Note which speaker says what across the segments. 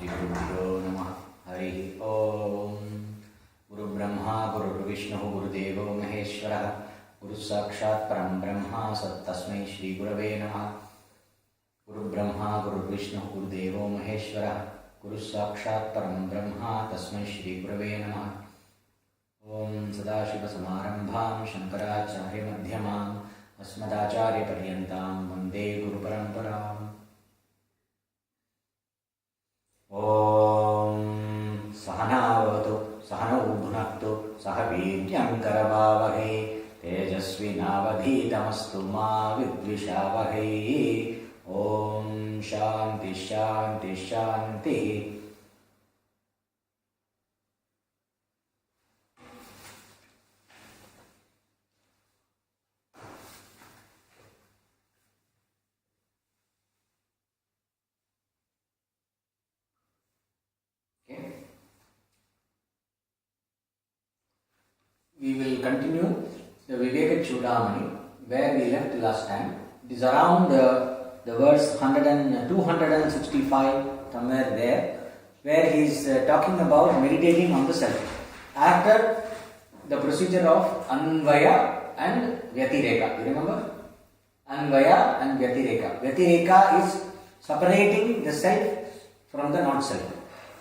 Speaker 1: श्रीगुरुभ्यो नमः। हरिः ओम्। गुरुब्रह्मा गुरुर्विष्णुः गुरुदेवो महेश्वरः गुरुसाक्षात् परं ब्रह्म तस्मै श्रीगुरवे नमः। गुरुब्रह्मा गुरुर्विष्णुः गुरुदेवो महेश्वरः गुरुसाक्षात् परं ब्रह्म तस्मै श्रीगुरवे नमः। ॐ सदाशिवसमारम्भां शङ्कराचार्यमध्यमाम् अस्मदाचार्यपर्यन्तां वन्दे गुरुपरम्पराम्। ॐ सहनावतु सहनौ भुनक्तु सह वीर्यङ्करवावहै तेजस्विनावधीतमस्तु मा विद्विषावहै। ॐ शान्ति शान्ति शान्तिः। We will continue the Viveka Chudamani where we left last time. It is around the verse 265, somewhere there, where he is talking about meditating on the self. After the procedure of Anvaya and Vyatireka. You remember? Anvaya and Vyatireka. Vyatireka is separating the self from the not self.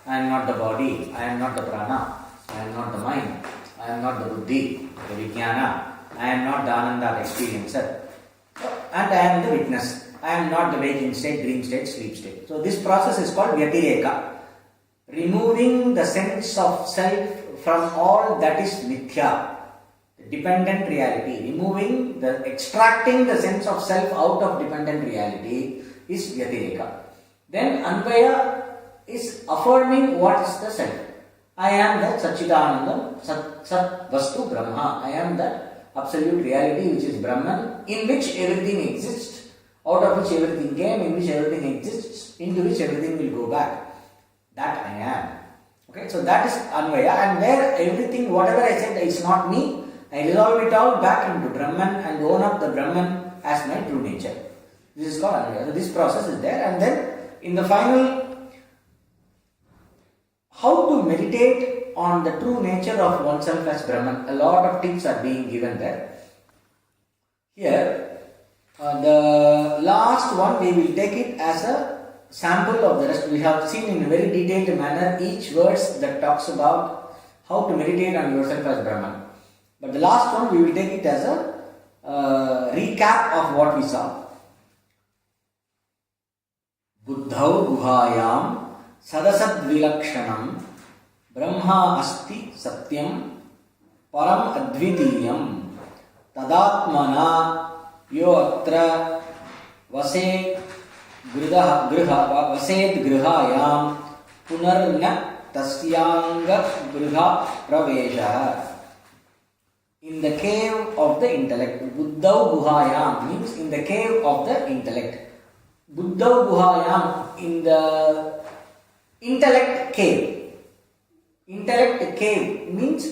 Speaker 1: I am not the body, I am not the prana, I am not the mind. I am not the buddhi, the vijnana. I am not the ananda experiencer. And I am the witness. I am not the waking state, dream state, sleep state. So this process is called Vyatireka. Removing the sense of self from all that is mithya, the dependent reality. Extracting the sense of self out of dependent reality is Vyatireka. Then Anvaya is affirming what is the self. I am that Satchidanandam, Sat Vastu Brahma. I am that absolute reality which is Brahman, in which everything exists, out of which everything came, in which everything exists, into which everything will go back. That I am. Okay, so that is Anvaya, and where everything, whatever I said is not me, I resolve it all back into Brahman and own up the Brahman as my true nature. This is called Anvaya. So this process is there, and then in the final, how to meditate on the true nature of oneself as Brahman. A lot of tips are being given there. Here, the last one we will take it as a sample of the rest. We have seen in a very detailed manner each verse that talks about how to meditate on yourself as Brahman. But the last one we will take it as a recap of what we saw. Buddhau guhayam Sadasad Vilakshanam Brahma Asti Satyam Param Advitiyam Tadatmana Yo Atra Vased Grihayam Punarna Tasyanga Griha Pravesha. In the cave of the intellect. Buddhau Guhayam means in the cave of the intellect. Buddhau Guhayam in the intellect cave. Intellect cave means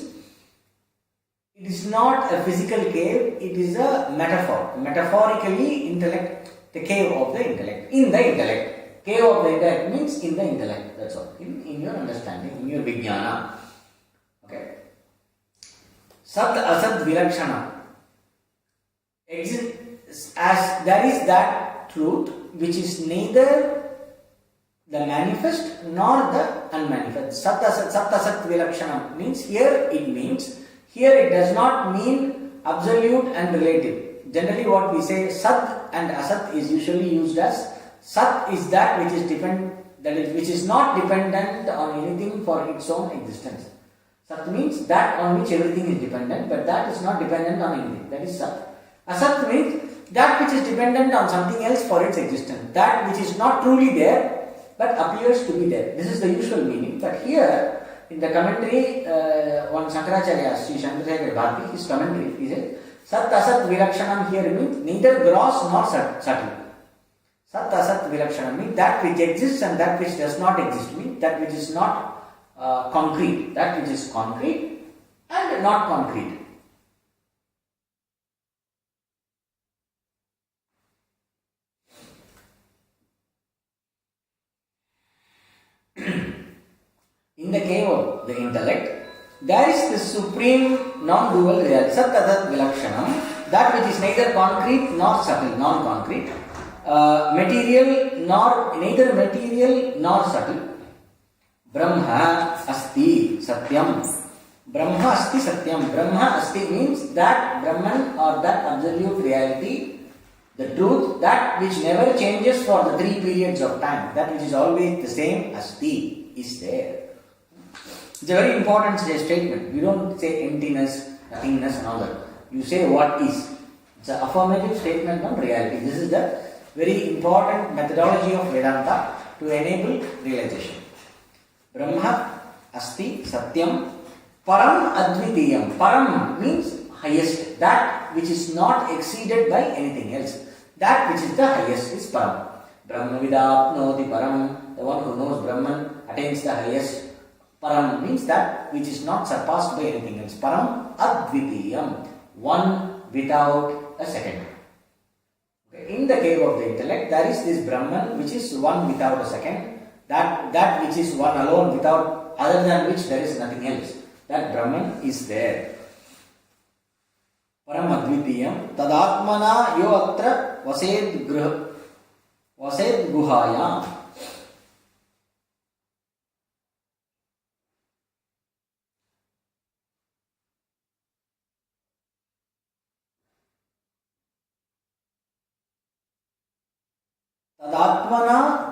Speaker 1: it is not a physical cave, it is a metaphor. Metaphorically, intellect, the cave of the intellect. In the intellect. Cave of the intellect means in the intellect. That's all. In your understanding, in your vijnana. Okay. Sat asad vilakshana. As there is that truth which is neither the manifest nor the unmanifest. Sat asat vilakshanam means here it does not mean absolute and relative. Generally what we say sat and asat is usually used as sat is that which is not dependent on anything for its own existence. Sat means that on which everything is dependent, but that is not dependent on anything. That is sat. Asat means that which is dependent on something else for its existence. That which is not truly there but appears to be there. This is the usual meaning. But here, in the commentary, on Shankaracharia, Sri Shankaracharia, his commentary, he says, Sat Asat Vilakshanam here means neither gross nor subtle. Sat Asat Vilakshanam means that which exists and that which does not exist, means that which is not concrete, that which is concrete and not concrete. the cave of the intellect, there is the supreme non-dual reality, Sat Tadat Vilakshanam, that which is neither concrete nor subtle, non-concrete, neither material nor subtle. Brahma Asti Satyam. Brahma Asti Satyam. Brahma Asti means that Brahman or that absolute reality, the truth, that which never changes for the 3 periods of time, that which is always the same, Asti, is there. It's a very important statement. You don't say emptiness, nothingness and all that. You say what is. It's an affirmative statement on reality. This is the very important methodology of Vedanta to enable realization. Brahma Asti Satyam Param Advitiyam. Param means highest, that which is not exceeded by anything else. That which is the highest is Param. Brahmavidapnoti Param. The one who knows Brahman attains the highest. Param means that which is not surpassed by anything else. Param Advitiyam. One without a second. In the cave of the intellect, there is this Brahman which is one without a second. That which is one alone, without, other than which there is nothing else. That Brahman is there. Param Advitiyam Tadatmana yo atra vased guhayam.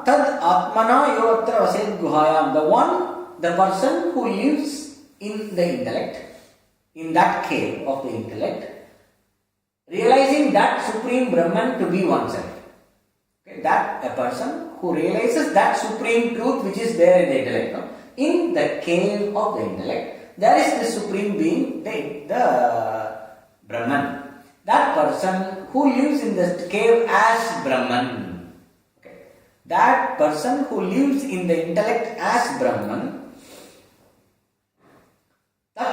Speaker 1: Tad Atmana Yoatra Vased Guhayam. The person who lives in the intellect, in that cave of the intellect, realizing that Supreme Brahman to be oneself. Okay, that a person who realizes that Supreme Truth which is there in the intellect. No? In the cave of the intellect, there is the Supreme Being, the Brahman. That person who lives in the cave as Brahman. That person who lives in the intellect as Brahman,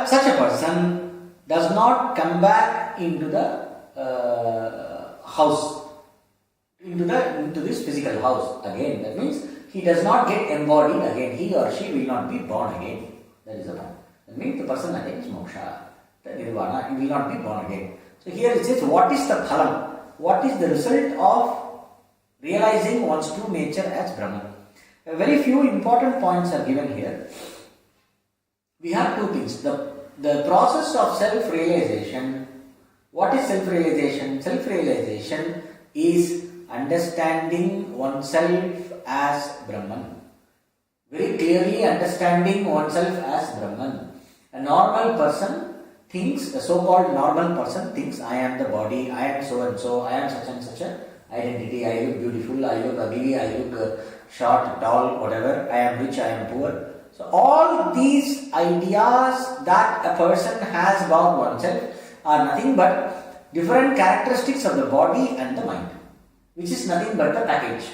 Speaker 1: such a person does not come back into the house, into this physical house again. That means he does not get embodied again. He or she will not be born again. That is the point. That means the person attains moksha, the nirvana. He will not be born again. So here it says, what is the phalam? What is the result of realizing one's true nature as Brahman? A very few important points are given here. We have two things. The process of self-realization. What is self-realization? Self-realization is understanding oneself as Brahman. Very clearly understanding oneself as Brahman. A normal person thinks, a so-called normal person thinks, I am the body, I am so and so, I am such and such a identity, I look beautiful, I look ugly, I look short, tall, whatever, I am rich, I am poor. So all these ideas that a person has about oneself are nothing but different characteristics of the body and the mind, which is nothing but the package.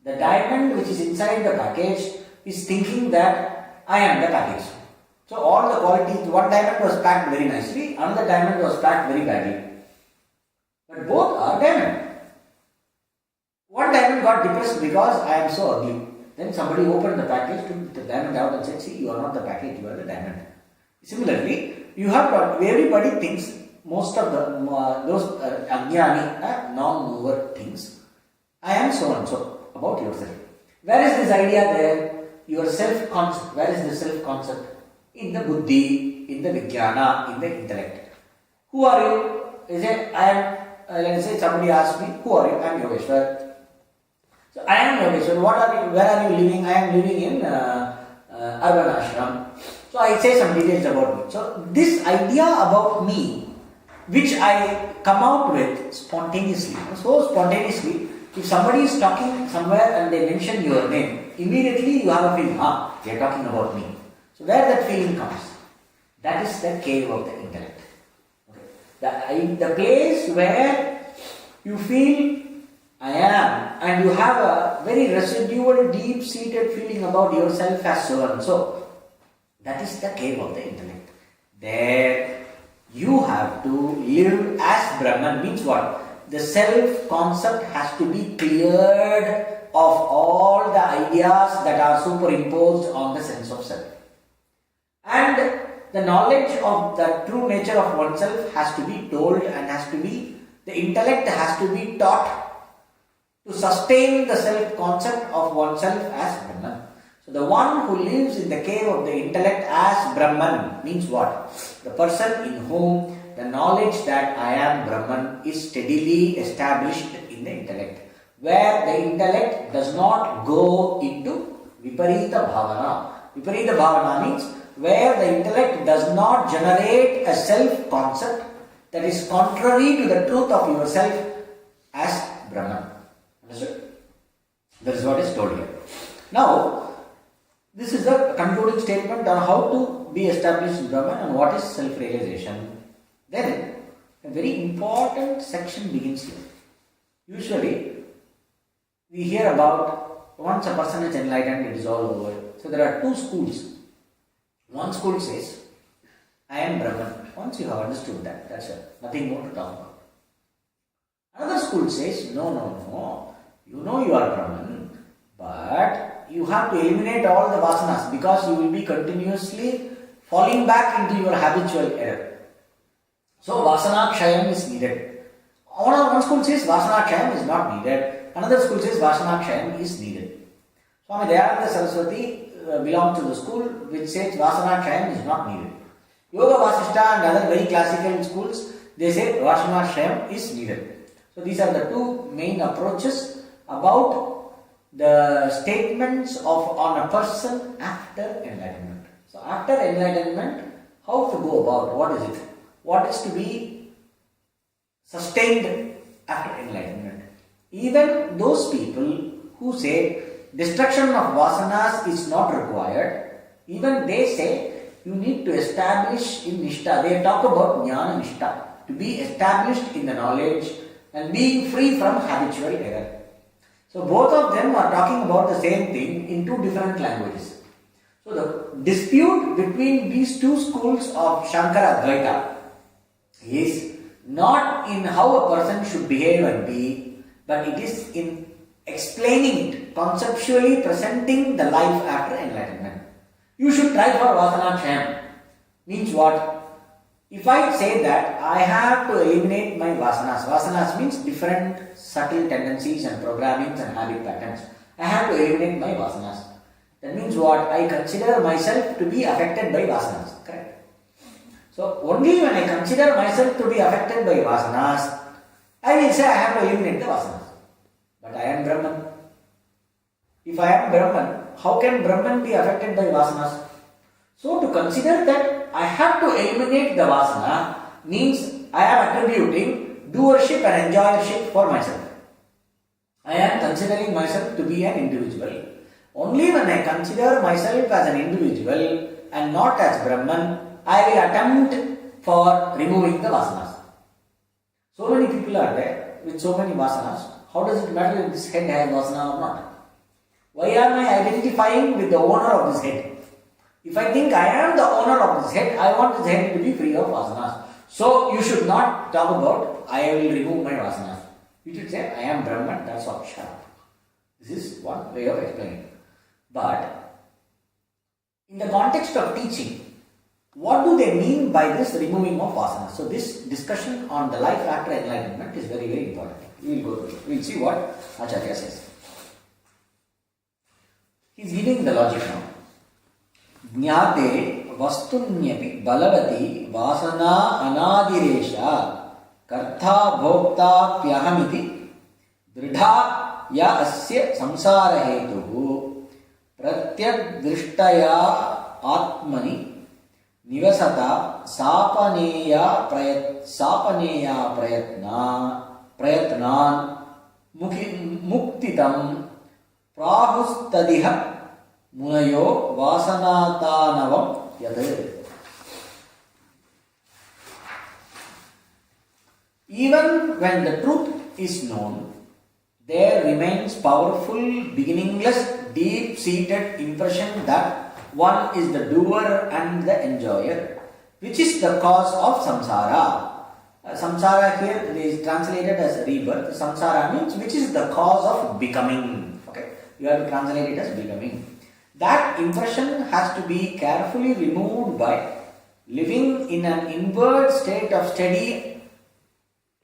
Speaker 1: The diamond which is inside the package is thinking that I am the package. So all the qualities, one diamond was packed very nicely, another diamond was packed very badly. But both are diamond. One diamond got depressed because I am so ugly. Then somebody opened the package, took the diamond out and said, see, you are not the package, you are the diamond. Similarly, you have got, everybody thinks, most of those ajnani, non-mover things, I am so and so about yourself. Where is this idea there? Your self-concept. Where is the self-concept? In the buddhi, in the vijnana, in the intellect. Who are you? Is it, I am, let's say somebody asks me, who are you? I am Yogeshvar. So I am Yogeshvar. What are you? Where are you living? I am living in Urban Ashram. So I say some details about me. So this idea about me, which I come out with spontaneously, so spontaneously, if somebody is talking somewhere and they mention your name, immediately you have a feeling, they are talking about me. So where that feeling comes, that is the cave of the intellect. Okay. The place where you feel I am, and you have a very residual, deep-seated feeling about yourself as so and so. That is the cave of the intellect. There you have to live as Brahman. Means what? The self-concept has to be cleared of all the ideas that are superimposed on the sense of self. the knowledge of the true nature of oneself has to be told and the intellect has to be taught to sustain the self-concept of oneself as Brahman. So the one who lives in the cave of the intellect as Brahman means what? The person in whom the knowledge that I am Brahman is steadily established in the intellect, where the intellect does not go into Viparita Bhavana. Viparita Bhavana means where the intellect does not generate a self-concept that is contrary to the truth of yourself as Brahman. Understood? That is what is told here. Now, this is the concluding statement on how to be established in Brahman and what is self-realization. Then, a very important section begins here. Usually, we hear about once a person is enlightened, it is all over. So, there are two schools. One school says, I am Brahman. Once you have understood that, that's it. Nothing more to talk about. Another school says, no. You know you are Brahman, but you have to eliminate all the vasanas because you will be continuously falling back into your habitual error. So vasana kshayam is needed. One school says vasana kshayam is not needed. Another school says vasana kshayam is needed. Swami Dayananda Saraswati belongs to the school which says vasana kshayam is not needed. Yoga Vasishta and other very classical schools, they say vasana kshayam is needed. So these are the two main approaches about the statements on a person after enlightenment. So after enlightenment, how to go about? What is it? What is to be sustained after enlightenment? Even those people who say destruction of vasanas is not required, even they say you need to establish in Nishtha. They talk about Jnana Nishtha, to be established in the knowledge and being free from habitual error. So both of them are talking about the same thing in two different languages. So the dispute between these two schools of Shankara Advaita is not in how a person should behave and be, but it is in explaining it, conceptually presenting the life after enlightenment. You should try for vasana kshayam. Means what? If I say that I have to eliminate my vasanas means different subtle tendencies and programmings and habit patterns. I have to eliminate my vasanas. That means what? I consider myself to be affected by vasanas. Correct? So only when I consider myself to be affected by vasanas, I will say I have to eliminate the vasanas. But I am Brahman. If I am Brahman, how can Brahman be affected by vasanas? So to consider that I have to eliminate the vasana means I am attributing doership and enjoyership for myself. I am considering myself to be an individual. Only when I consider myself as an individual and not as Brahman, I will attempt for removing the vasanas. So many people are there with so many vasanas. How does it matter if this head has vasana or not? Why am I identifying with the owner of this head? If I think I am the owner of this head, I want this head to be free of vasanas. So you should not talk about I will remove my vasanas. You should say I am Brahman, that's all. Shut up. This is one way of explaining. But in the context of teaching, what do they mean by this removing of vasanas? So this discussion on the life after enlightenment is very, very important. We will go through it. We will see what Acharya says. He is giving the logic now. ज्ञाते वस्तुन्यपि बलवती वासना अनादिरेशा कर्ता भोक्ताप्यहमिति दृढ़ा या अस्य संसार हेतुः प्रत्यग्दृष्टया आत्मनि निवसता सापनेया प्रयत्नान् मुक्तितं प्राहुस्तदिह मुनयो वासनातानवम यद. Even when the truth is known, there remains powerful, beginningless, deep-seated impression that one is the doer and the enjoyer, which is the cause of samsara. Samsara here is translated as rebirth. Samsara means which is the cause of becoming. Okay, you have to translate it as becoming. That impression has to be carefully removed by living in an inward state of steady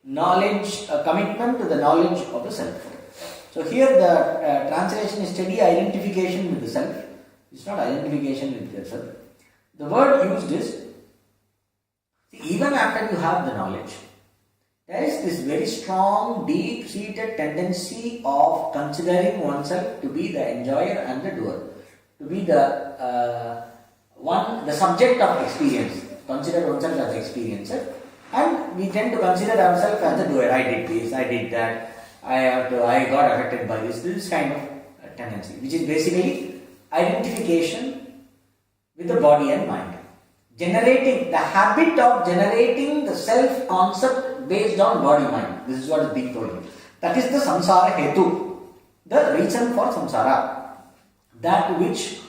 Speaker 1: knowledge, commitment to the knowledge of the self. So here the translation is steady identification with the self. It's not identification with the self. The word used is, even after you have the knowledge, there is this very strong, deep-seated tendency of considering oneself to be the enjoyer and the doer, to be the subject of experience. Consider oneself as the experiencer, and we tend to consider ourselves as the doer. I did this, I did that, I got affected by this. This kind of tendency, which is basically identification with the body and mind. Generating the habit of generating the self-concept based on body-mind. This is what is being told here. That is the samsara hetu, the reason for samsara. That which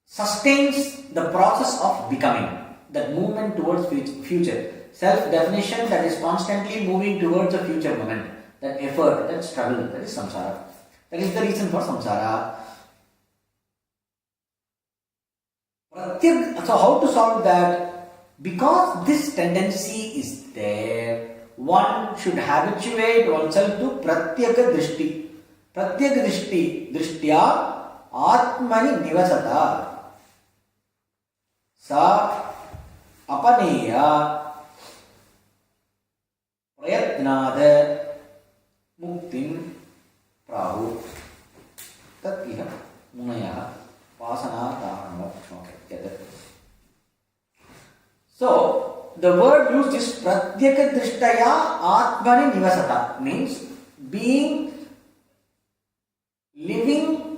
Speaker 1: sustains the process of becoming, that movement towards future. Self-definition that is constantly moving towards a future moment. That effort, that struggle, that is samsara. That is the reason for samsara. So how to solve that? Because this tendency is there, one should habituate oneself to pratyaka drishti. Pratyaka drishti, drishtya atmani nivasata. Sa apaneya prayatnada muktim prahu. Tat iha munaya vasana dharma. So, the word used is pratyaka drishtaya atmani nivasata, means being, living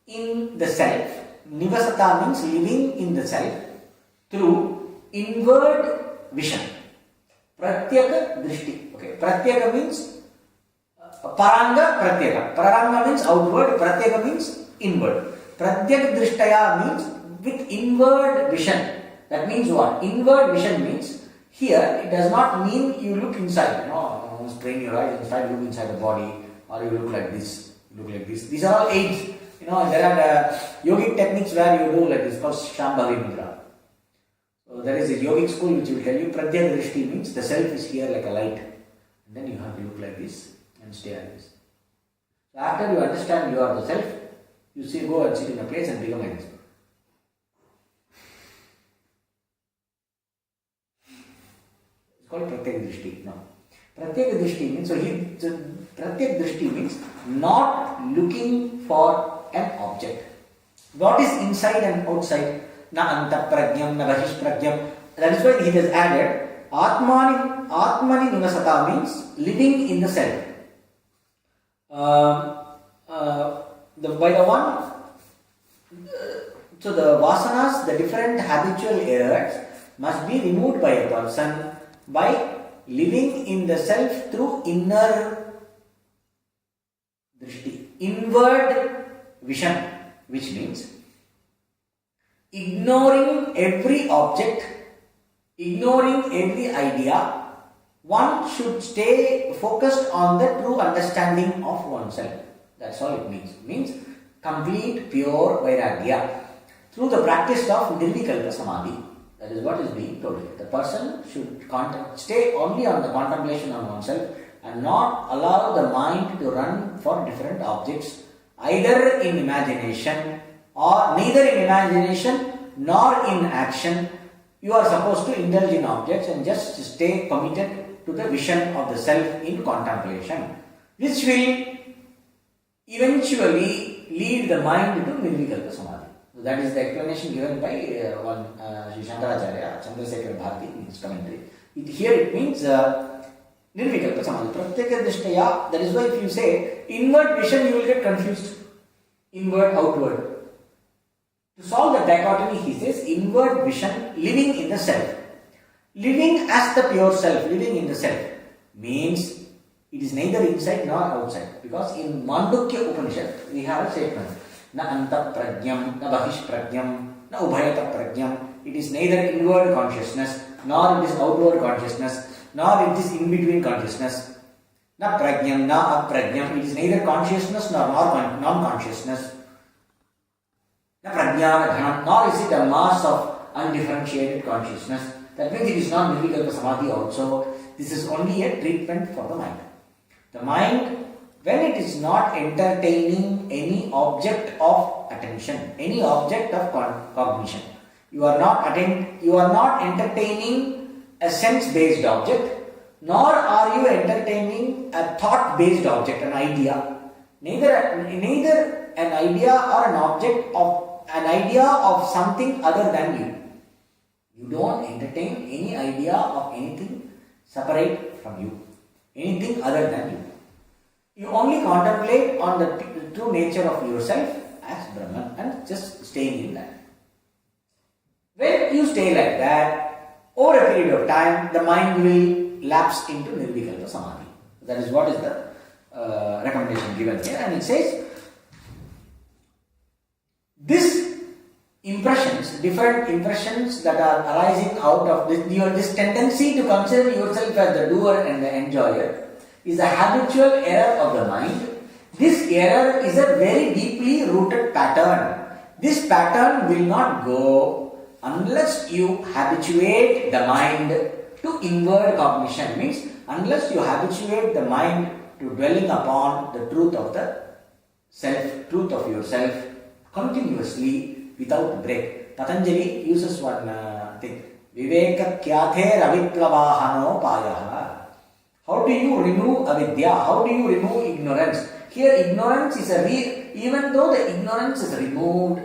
Speaker 1: in the self. Nivasata means living in the self through inward vision. Pratyaka drishti. Okay, pratyaka means paranga pratyaka. Paranga means outward, pratyaka means inward. Pratyaka drishtaya means with inward vision. That means what? Inward vision means, here it does not mean you look inside, strain your eyes inside, look inside the body, or you look like this, look like this. These are all aids. There are yogic techniques where you do like this, called Shambhavi Mudra. So there is a yogic school which will tell you Pratyaka Drishti means the self is here like a light. And then you have to look like this and stay like this. So after you understand you are the self, you see, go and sit in a place and become like this. It's called Pratyaka Drishti. No. Pratyaka Drishti means, Pratyaka Drishti means not looking for an object. What is inside and outside? Na anta pragyam, na bahish pragyam. That is why he has added Atmani nivasata means living in the self. So the vasanas, the different habitual errors must be removed by a person by living in the self through inner drishti, inward vision, which means ignoring every object, ignoring every idea. One should stay focused on the true understanding of oneself. That's all it means. It means complete, pure vairagya through the practice of nirvikalpa samadhi. That is what is being told here. The person should stay only on the contemplation on oneself and not allow the mind to run for different objects, either in imagination or neither in imagination nor in action. You are supposed to indulge in objects and just stay committed to the vision of the self in contemplation, which will eventually lead the mind to nirvikalpa samadhi. So that is the explanation given by Shankaracharia, Chandrasekhar Bharati in his commentary. Here it means nirvikalpa samadhi, pratyaka drishtaya. That is why if you say inward vision, you will get confused. Inward, outward. To solve the dichotomy, he says inward vision, living in the self. Living as the pure self, living in the self, means it is neither inside nor outside. Because in Mandukya Upanishad, we have a statement, na anta pragyam, na bahish pragyam, na ubhayata pragyam. It is neither inward consciousness, nor it is outward consciousness, nor it is in between consciousness. Na pragyam, na apragyam. It is neither consciousness nor non-consciousness. na prajnana ghanam, nor is it a mass of undifferentiated consciousness. That means it is not Nirvikalpa Samadhi also. This is only a treatment for the mind. The mind, when it is not entertaining any object of attention, any object of cognition, you are not entertaining a sense-based object, nor are you entertaining a thought-based object, an idea. Neither an idea or an idea of something other than you. You don't entertain any idea of anything separate from you, anything other than you. You only contemplate on the true nature of yourself as Brahman and just staying in that. When you stay like that, over a period of time, the mind will lapse into Nirvikalpa Samadhi. That is what is the recommendation given here. And it says, different impressions that are arising out of this tendency to consider yourself as the doer and the enjoyer is a habitual error of the mind. This error is a very deeply rooted pattern. This pattern will not go unless you habituate the mind to inward cognition. Means unless you habituate the mind to dwelling upon the truth of the self, truth of yourself continuously without break. Patanjali uses one thing. Viveka Chudamani payaha. How do you remove avidya? How do you remove ignorance? Here ignorance is even though the ignorance is removed,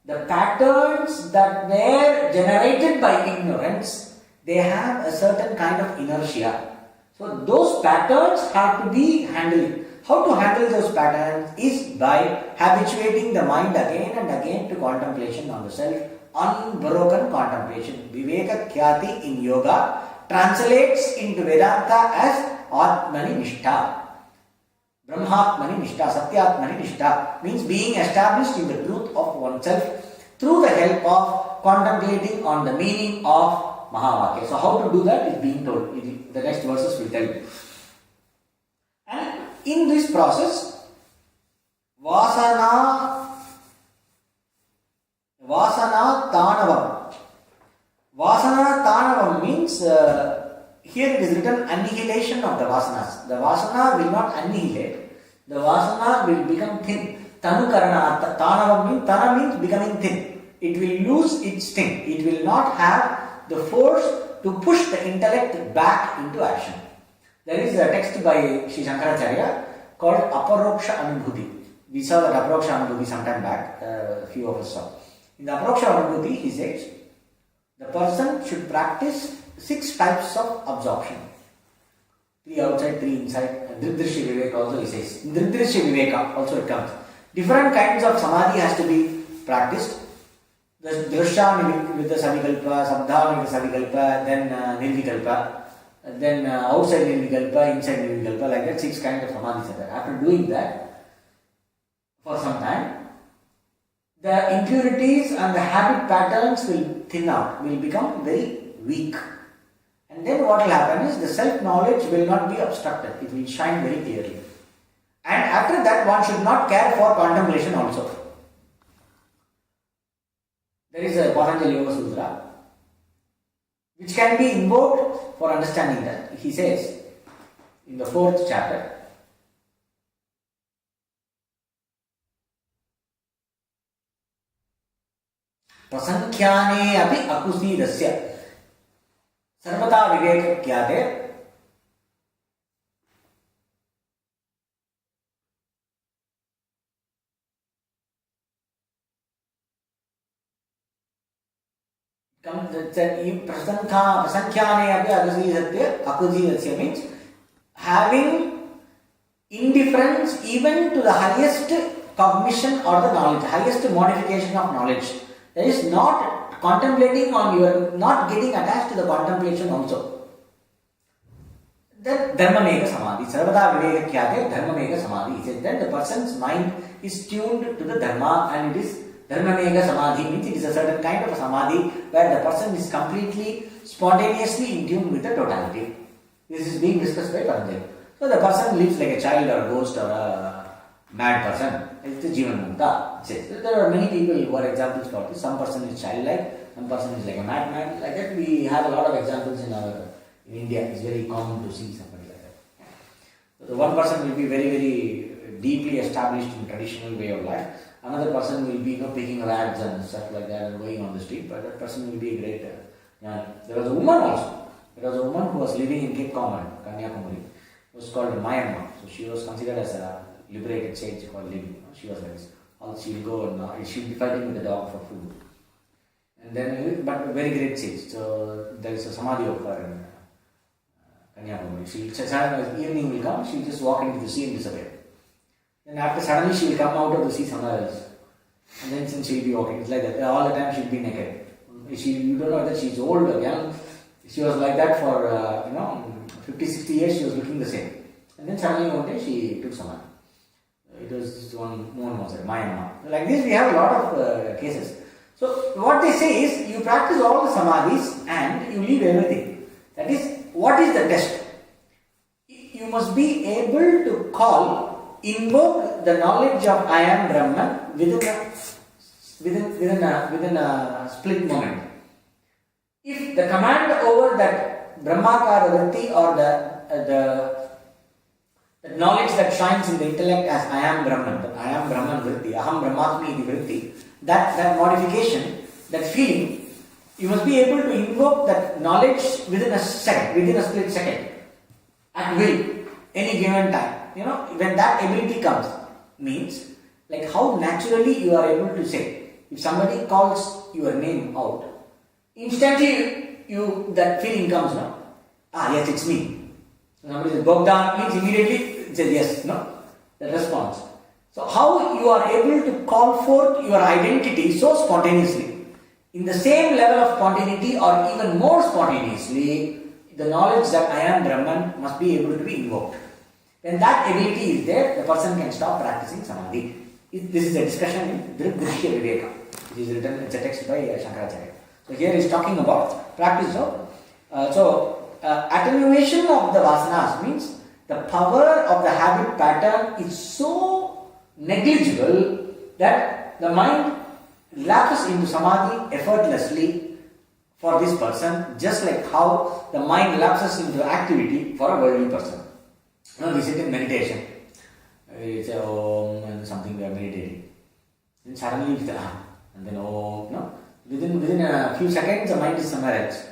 Speaker 1: the patterns that were generated by ignorance, they have a certain kind of inertia. So those patterns have to be handled. How to handle those patterns is by habituating the mind again and again to contemplation on the self, unbroken contemplation. Viveka Khyati in yoga translates into Vedanta as Atmani Nishtha. Brahmatmani Nishtha, Satyatmani Nishtha means being established in the truth of oneself through the help of contemplating on the meaning of Mahavakya. So how to do that is being told. The next verses will tell you. And in this process, Vasana Tanavam. Vasana Tanavam means here it is written annihilation of the Vasanas. The Vasana will not annihilate. The Vasana will become thin. Tanukarana Tanavam means Tana means becoming thin. It will lose its sting. It will not have the force to push the intellect back into action. There is a text by Sri Shankaracharia called Aparoksha Anubhuti. We saw that Aparoksha Anubhuti sometime back, a few of us saw. In the Aparoksha Anubhuti, he says, the person should practice 6 types of absorption. 3 outside, 3 inside. Dridrishya Viveka also he says. Dridrishya Viveka also it comes. Different kinds of samadhi has to be practiced. The Drishya with the Savikalpa, Sabdha with the Savikalpa, then Nirvikalpa, then outside Nirvikalpa, inside Nirvikalpa, like that 6 kinds of samadhis are there. After doing that for some time, the impurities and the habit patterns will thin out, will become very weak. And then what will happen is the self-knowledge will not be obstructed. It will shine very clearly. And after that, one should not care for contemplation also. There is a Patanjali Yoga Sutra which can be invoked for understanding that. He says in the 4th chapter, Prasankhyane api akusidasya sarvata viveka kyate Prasankhyanaya akusidasya means having indifference even to the highest cognition or the knowledge, highest modification of knowledge. That is not contemplating on your, not getting attached to the contemplation also. That Dharmamega Samadhi, Sarvada Viveka Khyate Dharmamega Samadhi. He says that the person's mind is tuned to the Dharma and it is Dharmamega Samadhi, means it is a certain kind of a Samadhi where the person is completely, spontaneously in tune with the totality. This is being discussed by Patanjali. So the person lives like a child or a ghost or a mad person. it's the Jivan Mukta. There are many people who are examples for this. Some person is childlike, some person is like a madman. Like that, we have a lot of examples in India. It's very common to see somebody like that. So the one person will be very, very deeply established in traditional way of life. Another person will be picking rags and stuff like that and going on the street. But that person will be a great. There was a woman also. There was a woman who was living in Cape Common, Kanyakumari. It was called Mayamma. So she was considered as a liberated sage for living. She was like this. All she will go and she'll be fighting with the dog for food. And then, but very great sage. So there is a samadhi of her in Kanyakumari. Suddenly evening will come, she'll just walk into the sea and disappear. Then after suddenly she will come out of the sea somewhere else. And then since she'll be walking, it's like that. All the time she'll be naked. You don't know that she's old or young. She was like that for 50, 60 years. She was looking the same. And then suddenly one day she took samadhi. It was one was Myanmar. Like this, we have a lot of cases. So what they say is, you practice all the samadhis and you leave everything. That is, what is the test? You must be able to invoke the knowledge of I am Brahman within a split moment. If the command over that Brahmakara vritti or the knowledge that shines in the intellect as I am Brahman, I am Brahman vritti, aham brahmatmi iti vritti, that modification, that feeling, you must be able to invoke that knowledge within a split second, at will, any given time. When that ability comes, means like how naturally you are able to say. If somebody calls your name out, instantly that feeling comes, no? Yes, it's me. Somebody says Bogdan, means immediately it says yes, no? The response. So how you are able to call forth your identity so spontaneously. In the same level of spontaneity or even more spontaneously, the knowledge that I am Brahman must be able to be invoked. When that ability is there, the person can stop practicing samadhi. This is a discussion in Drishya Viveka. It is written, it's a text by Shankaracharia. So here he is talking about practice of attenuation of the vasanas, means the power of the habit pattern is so negligible that the mind lapses into samadhi effortlessly for this person, just like how the mind lapses into activity for a worldly person. We sit in meditation. It's a Om and something we are meditating. Then suddenly it's and then Om. Within a few seconds the mind is somewhere else.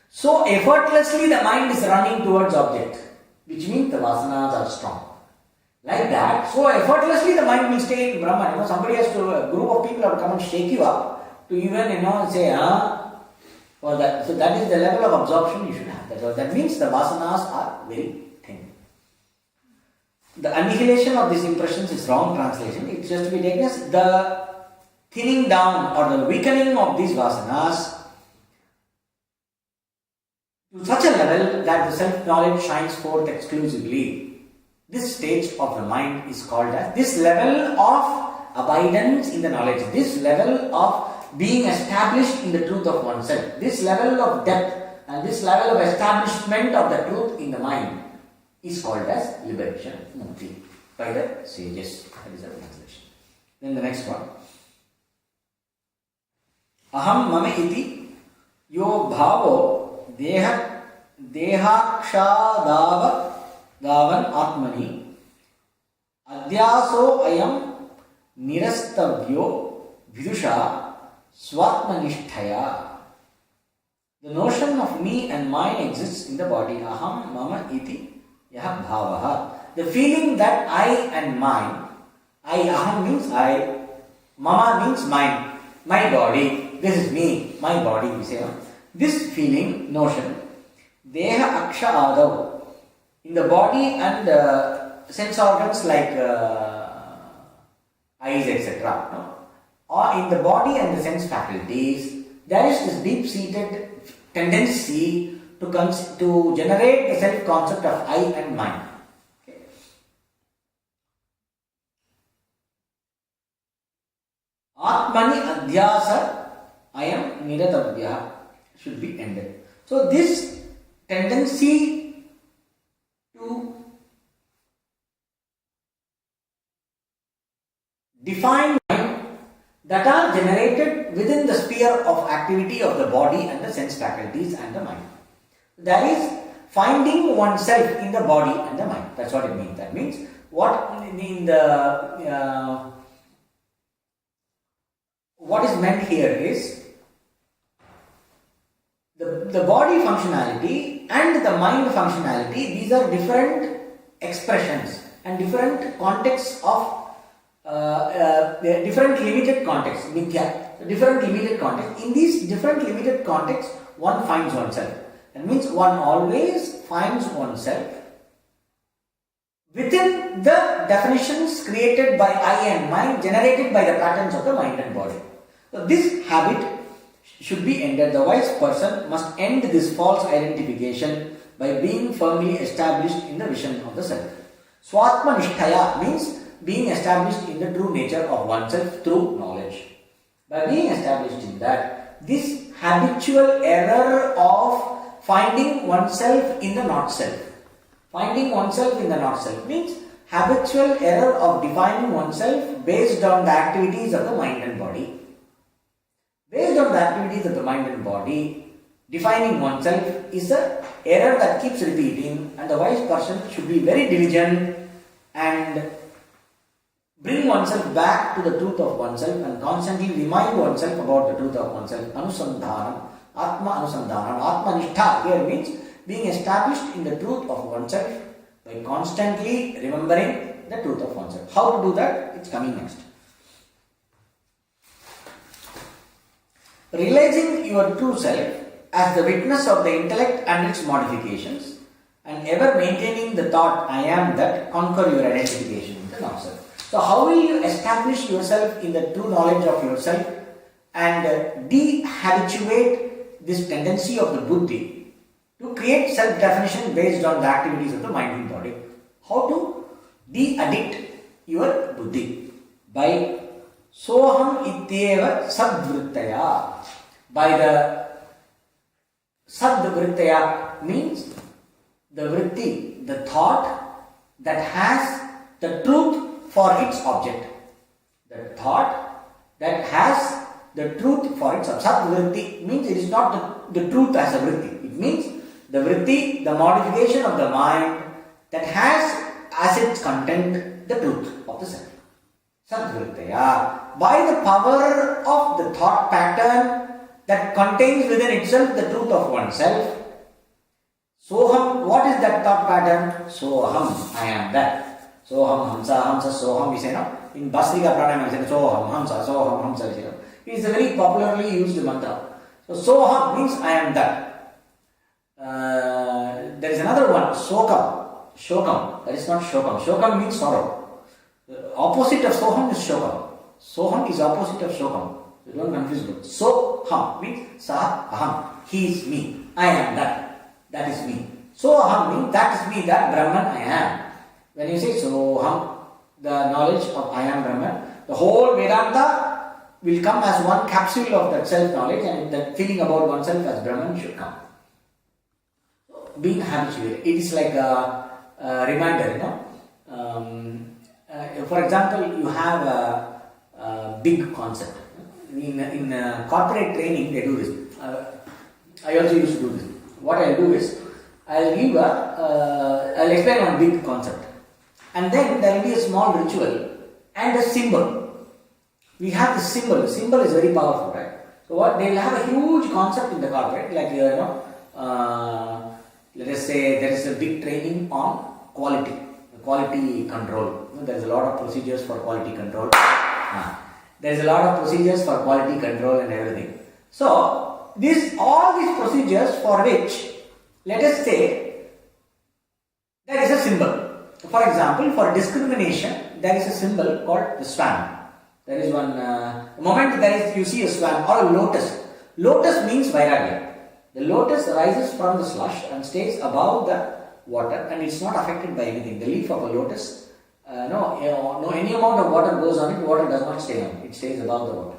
Speaker 1: So effortlessly the mind is running towards object, which means the vasanas are strong. Like that, so effortlessly the mind will stay in Brahman. Somebody has to, a group of people have to come and shake you up to even say for that. So that is the level of absorption you should have. That means the vasanas are very thin. The annihilation of these impressions is wrong translation. It's just to be taken as the thinning down or the weakening of these vasanas to such a level that the self-knowledge shines forth exclusively. This stage of the mind is called as this level of abidance in the knowledge, this level of being established in the truth of oneself, this level of depth and this level of establishment of the truth in the mind is called as liberation, mukti, by the sages. That is the translation. Then the next one. Aham mame iti yo bhavo davan atmani adhyaso ayam nirastavyo vidusha swatmanisthaya. The notion of me and mine exists in the body. Aham mama iti yah bhavaha. The feeling that I and mine, aham means I, mama means mine, my body. This is me, my body, we say. This feeling, notion, deha aksha adav, in the body and sense organs like eyes, etc. Or in the body and the sense faculties, there is this deep-seated tendency to generate the self-concept of I and mine. Okay. Atmani adhyasa ayam niratavya should be ended. So this tendency to that are generated within the sphere of activity of the body and the sense faculties and the mind. That is finding oneself in the body and the mind. That's what it means. That means what is meant here is the body functionality and the mind functionality. These are different expressions and different contexts of different limited contexts, mithya, different limited contexts. In these different limited contexts, one finds oneself. That means one always finds oneself within the definitions created by I and mind, generated by the patterns of the mind and body. So this habit should be ended. The wise person must end this false identification by being firmly established in the vision of the self. Swatma nishtaya means being established in the true nature of oneself through knowledge. By being established in that, this habitual error of finding oneself in the not self. Finding oneself in the not self means habitual error of defining oneself based on the activities of the mind and body. Based on the activities of the mind and body, defining oneself is an error that keeps repeating, and the wise person should be very diligent and bring oneself back to the truth of oneself and constantly remind oneself about the truth of oneself. Anusandhanam, Atma Anusandhanam, Atma Nishtha here means being established in the truth of oneself by constantly remembering the truth of oneself. How to do that? It's coming next. Realizing your true self as the witness of the intellect and its modifications, and ever maintaining the thought I am that, conquer your identification with the non-self. So how will you establish yourself in the true knowledge of yourself and de-habituate this tendency of the buddhi to create self-definition based on the activities of the mind and body? How to de-addict your buddhi? By soham ityeva sadvrittaya. By the sadvrittaya means the vritti, the thought that has the truth for its object. The thought that has the truth for its object. Sadvritti means it is not the truth as a vritti. It means the vritti, the modification of the mind that has as its content the truth of the self. Sadvrittaya. By the power of the thought pattern that contains within itself the truth of oneself. Soham, what is that thought pattern? Soham, I am that. Soham, hamsa, hamsa, soham, we say no. In Bhastrika Pranayama, we say soham, hamsa, we say no. It is a very popularly used mantra. So, soham means I am that. There is another one, sokam, shokam. That is not shokam. Shokam means sorrow. The opposite of soham is shokam. Soham is opposite of shokam. So don't confuse both. Soham means saha aham. He is me. I am that. That is me. Soham means that is me, that Brahman I am. When you say soham, the knowledge of I am Brahman, the whole Vedanta will come as one capsule of that self-knowledge, and that feeling about oneself as Brahman should come. Being habituated. It is like a reminder, you know. For example, you have a big concept. In corporate training, they do this. I also used to do this. What I'll do is, I'll explain one big concept. And then there will be a small ritual and a symbol. We have this symbol. The symbol is very powerful, right? So what they will have a huge concept in the corporate, like let us say there is a big training on quality control. There is a lot of procedures for quality control. There is a lot of procedures for quality control and everything. So all these procedures for which, let us say, there is a symbol. For example, for discrimination, there is a symbol called the swan. There is one moment you see a swan or a lotus. Lotus means vairagya. The lotus rises from the slush and stays above the water, and it's not affected by anything. The leaf of a lotus, any amount of water goes on it, water does not stay on it. It stays above the water.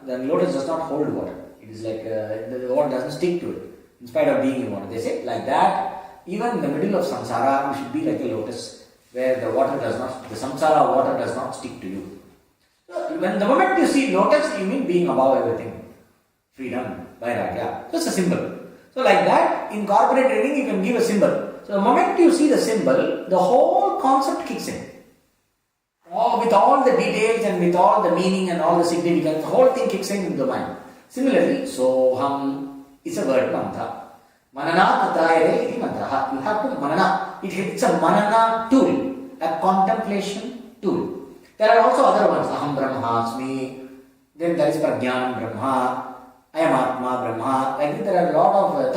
Speaker 1: The lotus does not hold water. It is like the water doesn't stick to it, in spite of being in water. They say like that, even in the middle of samsara, you should be like a lotus, where the samsara water does not stick to you. So when the moment you see lotus, you mean being above everything. Freedom, vairagya. So it's a symbol. So like that, in corporate training, you can give a symbol. So the moment you see the symbol, the whole concept kicks in. With all the details and with all the meaning and all the significance, the whole thing kicks in the mind. Similarly, Soham is a word mantra. Manana tatrayare iti mantra. You have to manana. It's a manana tool, a contemplation tool. There are also other ones. Aham Brahmasmi. Then there is Prajnanam Brahma. I am Atma Brahma. Like this, there are a lot of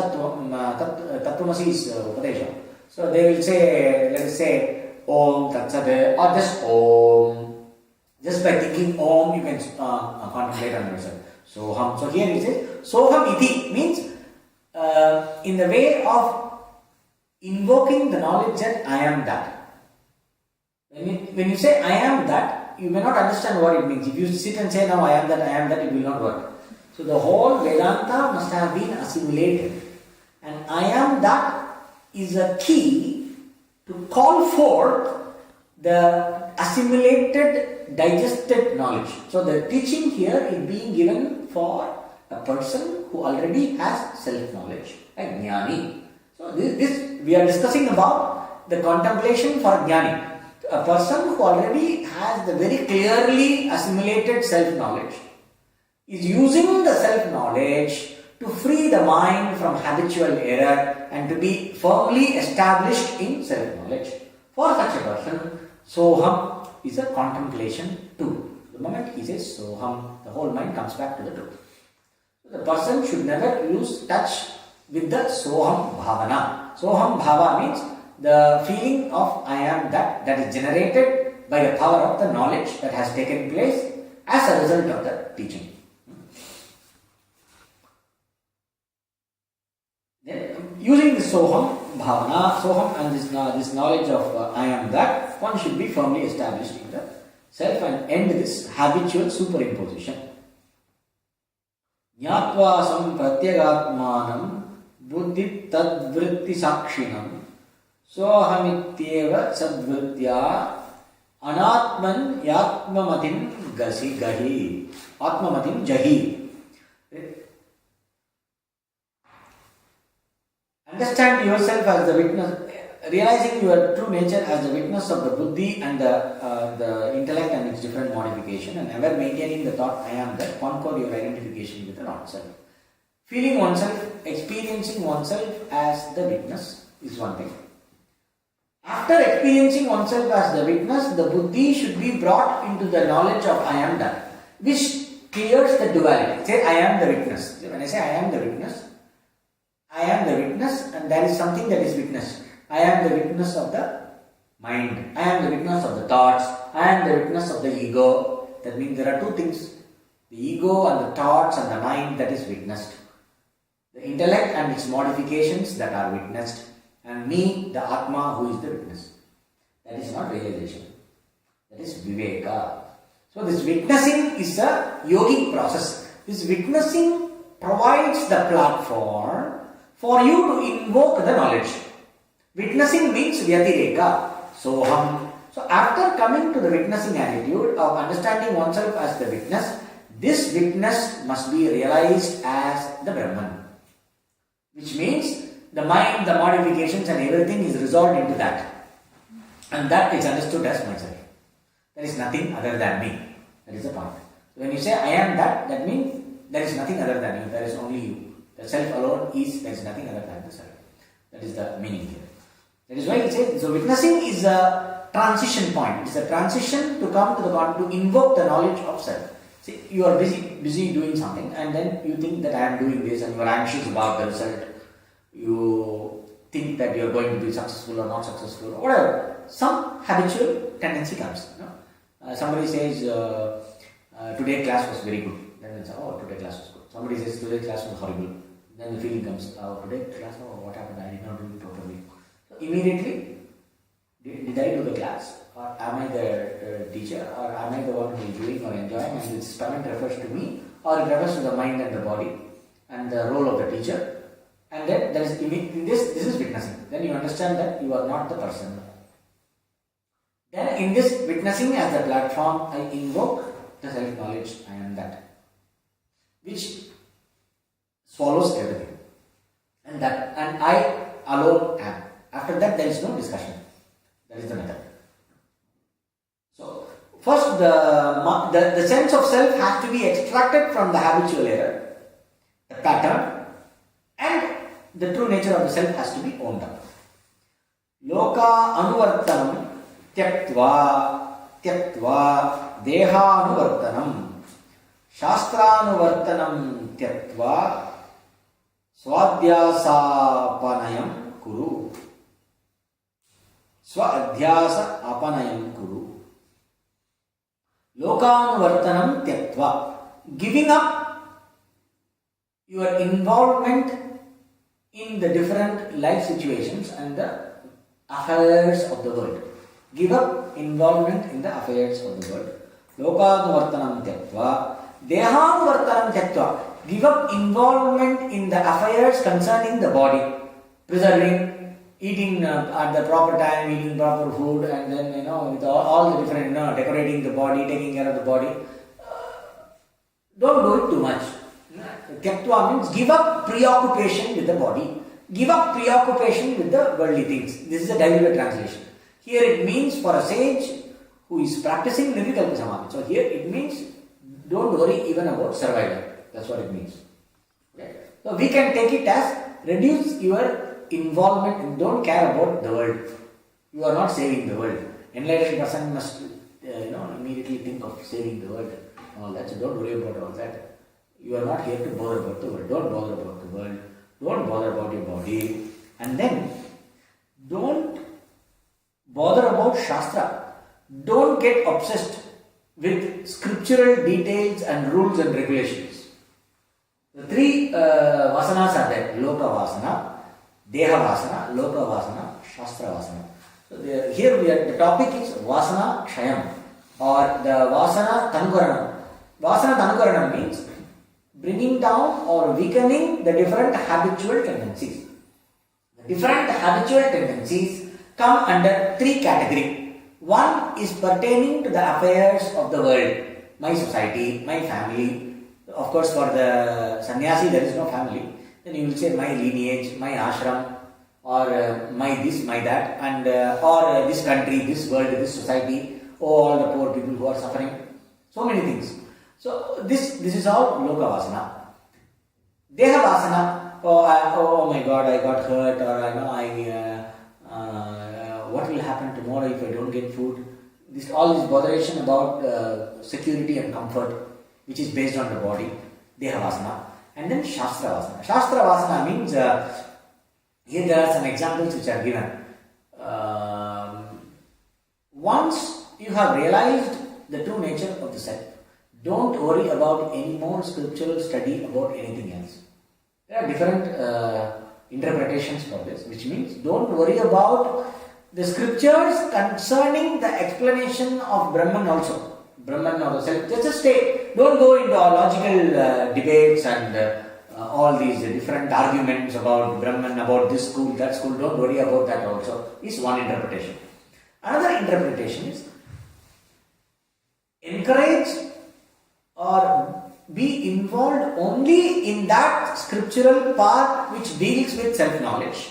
Speaker 1: Tattvamasi's Upadesha. So they will say, let us say, Om Tat Sat, or just Om. Just by thinking Om, you can contemplate on yourself. Soham. So here it says, Soham iti means in the way of invoking the knowledge that I am that. When you say I am that, you may not understand what it means. If you sit and say now I am that, it will not work. So the whole Vedanta must have been assimilated. And I am that is a key to call forth the assimilated, digested knowledge. So the teaching here is being given for a person who already has self-knowledge, like Jnani. So this we are discussing about the contemplation for Jnani. A person who already has the very clearly assimilated self-knowledge is using the self-knowledge to free the mind from habitual error and to be firmly established in self-knowledge. For such a person, Soham is a contemplation tool. The moment he says Soham, the whole mind comes back to the truth. So the person should never lose touch with the Soham Bhavana. Soham Bhava means the feeling of I am that is generated by the power of the knowledge that has taken place as a result of the teaching. Then, using the Soham Bhavana, Soham and this knowledge of I am that, one should be firmly established in the self and end this habitual superimposition. Jnatva pratyagaatmanam buddhi tadvritti sakshinam sohamityeva sadvritya anatman yatmamatim gahi atmamatim jahi. Understand yourself as the witness, realizing your true nature as the witness of the buddhi and the intellect and its different modification, and ever maintaining the thought I am that, conquer your identification with the non-self. Feeling oneself, experiencing oneself as the witness is one thing. After experiencing oneself as the witness, the buddhi should be brought into the knowledge of I am that, which clears the duality. Say I am the witness. When I say I am the witness and there is something that is witnessed. I am the witness of the mind. I am the witness of the thoughts. I am the witness of the ego. That means there are two things. The ego and the thoughts and the mind that is witnessed. The intellect and its modifications that are witnessed. And me, the Atma, who is the witness. That is not realization. That is Viveka. So this witnessing is a yogic process. This witnessing provides the platform for you to invoke the knowledge. Witnessing means Vyatireka, Soham. So after coming to the witnessing attitude of understanding oneself as the witness, this witness must be realized as the Brahman. Which means the mind, the modifications and everything is resolved into that. And that is understood as myself. There is nothing other than me. That is the point. So when you say I am that, that means there is nothing other than you. There is only you. The self alone is, there is nothing other than the self. That is the meaning here. That is why he says, so witnessing is a transition point. It is a transition to come to the point, to invoke the knowledge of self. See, you are busy doing something and then you think that I am doing this and you are anxious about the result. You think that you are going to be successful or not successful or whatever. Some habitual tendency comes. Somebody says, today class was very good. Then it's, oh, today class was good. Somebody says, today class was horrible. Then the feeling comes, oh, today class, oh, what happened? I did not do it properly. So immediately, did I do the class? Or am I the teacher? Or am I the one who is doing or enjoying? And this comment refers to me, or it refers to the mind and the body and the role of the teacher. And then there is this is witnessing. Then you understand that you are not the person. Then in this witnessing as the platform, I invoke After self-knowledge, I am that. Which swallows everything. And I alone am. After that, there is no discussion. That is the method. So, first the sense of self has to be extracted from the habitual error, the pattern, and the true nature of the self has to be owned up. Loka anuvartanam tyaktva dehanuvartanam shastranuvartanam tyaktva swadhyasapanayam kuru. Swadhyasa apanayam kuru. Lokanuvartanam tyaktva. Giving up your involvement in the different life situations and the affairs of the world. Give up involvement in the affairs of the world. Lokanuvartanam tyaktva. Dehanuvartanam tyaktva. Give up involvement in the affairs concerning the body. Preserving, eating at the proper time, eating proper food, and then with all the different decorating the body, taking care of the body. Don't do it too much. Tyaktva means give up preoccupation with the body. Give up preoccupation with the worldly things. This is a diluted translation. Here it means for a sage who is practicing Nirvikalpa Samadhi. So here it means don't worry even about survival. That's what it means. Okay? So we can take it as reduce your involvement and don't care about the world. You are not saving the world. Enlightened person must immediately think of saving the world. All that. So don't worry about all that. You are not here to bother about the world. Don't bother about the world. Don't bother about your body. And then don't bother about Shastra. Don't get obsessed with scriptural details and rules and regulations. The three vasanas are there. Loka vasana, Deha vasana, Loka vasana, Shastra vasana. So here the topic is vasana kshayam or the vasana tanukaranam. Vasana tanukaranam means bringing down or weakening the different habitual tendencies. The different habitual tendencies come under three categories. One is pertaining to the affairs of the world, my society, my family. Of course, for the sannyasi there is no family. Then you will say my lineage, my ashram, or my this, my that, and or this country, this world, this society, all the poor people who are suffering. So many things. So this is all Loka Vasana. Deha Vasana. Oh my God, I got hurt, or what will happen tomorrow if I don't get food? All this botheration about security and comfort, which is based on the body. Deha Vasana. And then Shastra Vasana. Shastra Vasana means, here there are some examples which are given. Once you have realized the true nature of the self, don't worry about any more scriptural study about anything else. There are different interpretations for this, which means don't worry about the scriptures concerning the explanation of Brahman also. Brahman or the self. Just stay. Don't go into logical debates and all these different arguments about Brahman, about this school, that school. Don't worry about that also. Is one interpretation. Another interpretation is encourage or be involved only in that scriptural part which deals with self-knowledge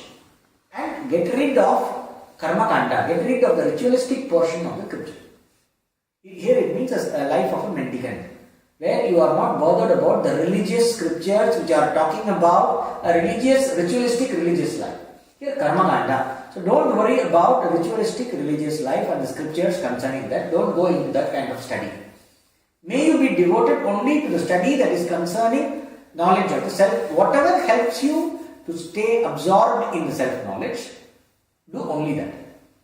Speaker 1: and get rid of karma kanda, get rid of the ritualistic portion of the scripture. Here it means a life of a mendicant, where you are not bothered about the religious scriptures which are talking about a ritualistic religious life. Here karma kanda. So don't worry about the ritualistic religious life and the scriptures concerning that. Don't go into that kind of study. May you be devoted only to the study that is concerning knowledge of the self. Whatever helps you to stay absorbed in the self-knowledge, do only that.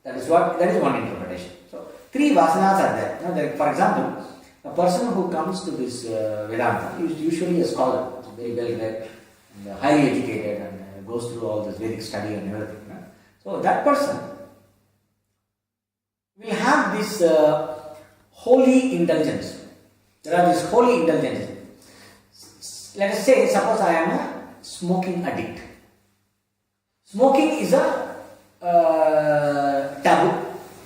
Speaker 1: That is one interpretation. So, three vasanas are there. For example, a person who comes to this Vedanta is usually a scholar, very well read and highly educated and goes through all this Vedic study and everything. So, that person will have this holy indulgence. There are these holy indulgences. Let us say, suppose I am a smoking addict. Smoking is a taboo,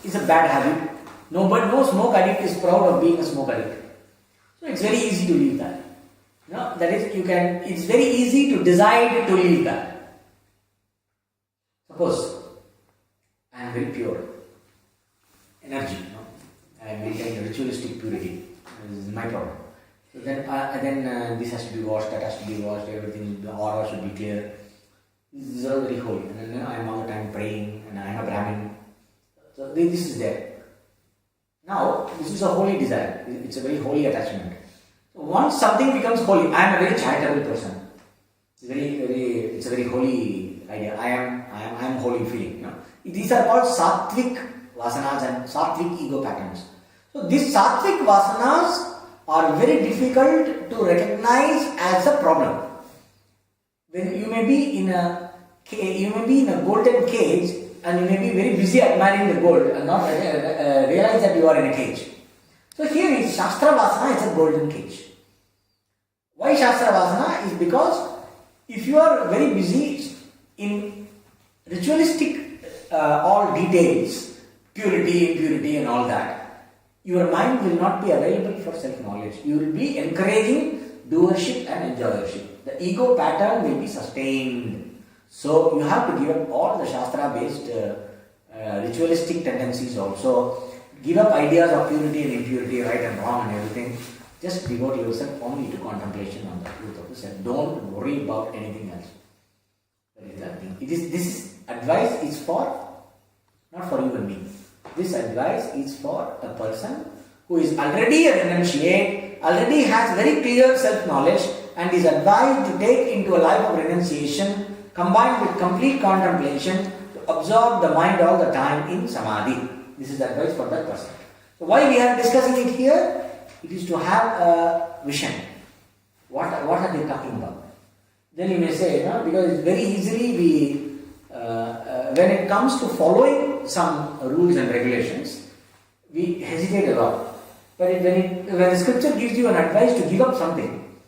Speaker 1: is a bad habit. No smoke addict is proud of being a smoke addict. So it's very easy to leave that. That is, it's very easy to decide to leave that. Suppose I am very pure energy, I maintain ritualistic purity. This is my problem. So then this has to be washed, that has to be washed, everything, the aura should be clear. This is all very holy. And then I am all the time praying, and I am a Brahmin. So this is there. Now, this is a holy desire. It's a very holy attachment. So once something becomes holy, I am a very charitable person. It's a very holy idea. I am holy feeling. These are called sattvic vasanas and sattvic ego patterns. So these sattvic vasanas are very difficult to recognize as a problem. When you may be in a golden cage, and you may be very busy admiring the gold and not realize that you are in a cage. So here is Shastra Vasana, it's a golden cage. Why Shastra Vasana? Is because if you are very busy in ritualistic all details, purity, impurity and all that, your mind will not be available for self-knowledge. You will be encouraging doership and enjoyership. The ego pattern will be sustained. So you have to give up all the Shastra-based ritualistic tendencies also. Give up ideas of purity and impurity, right and wrong and everything. Just devote yourself only to contemplation on the truth of the self. Don't worry about anything else. That is that thing. This advice is not for you and me. This advice is for a person who is already a renunciate, already has very clear self-knowledge and is advised to take into a life of renunciation combined with complete contemplation to absorb the mind all the time in samadhi. This is advice for that person. So why we are discussing it here? It is to have a vision. What are they talking about? Then you may say, because it's very easily when it comes to following some rules and regulations, we hesitate a lot. But when the scripture gives you an advice to give up something,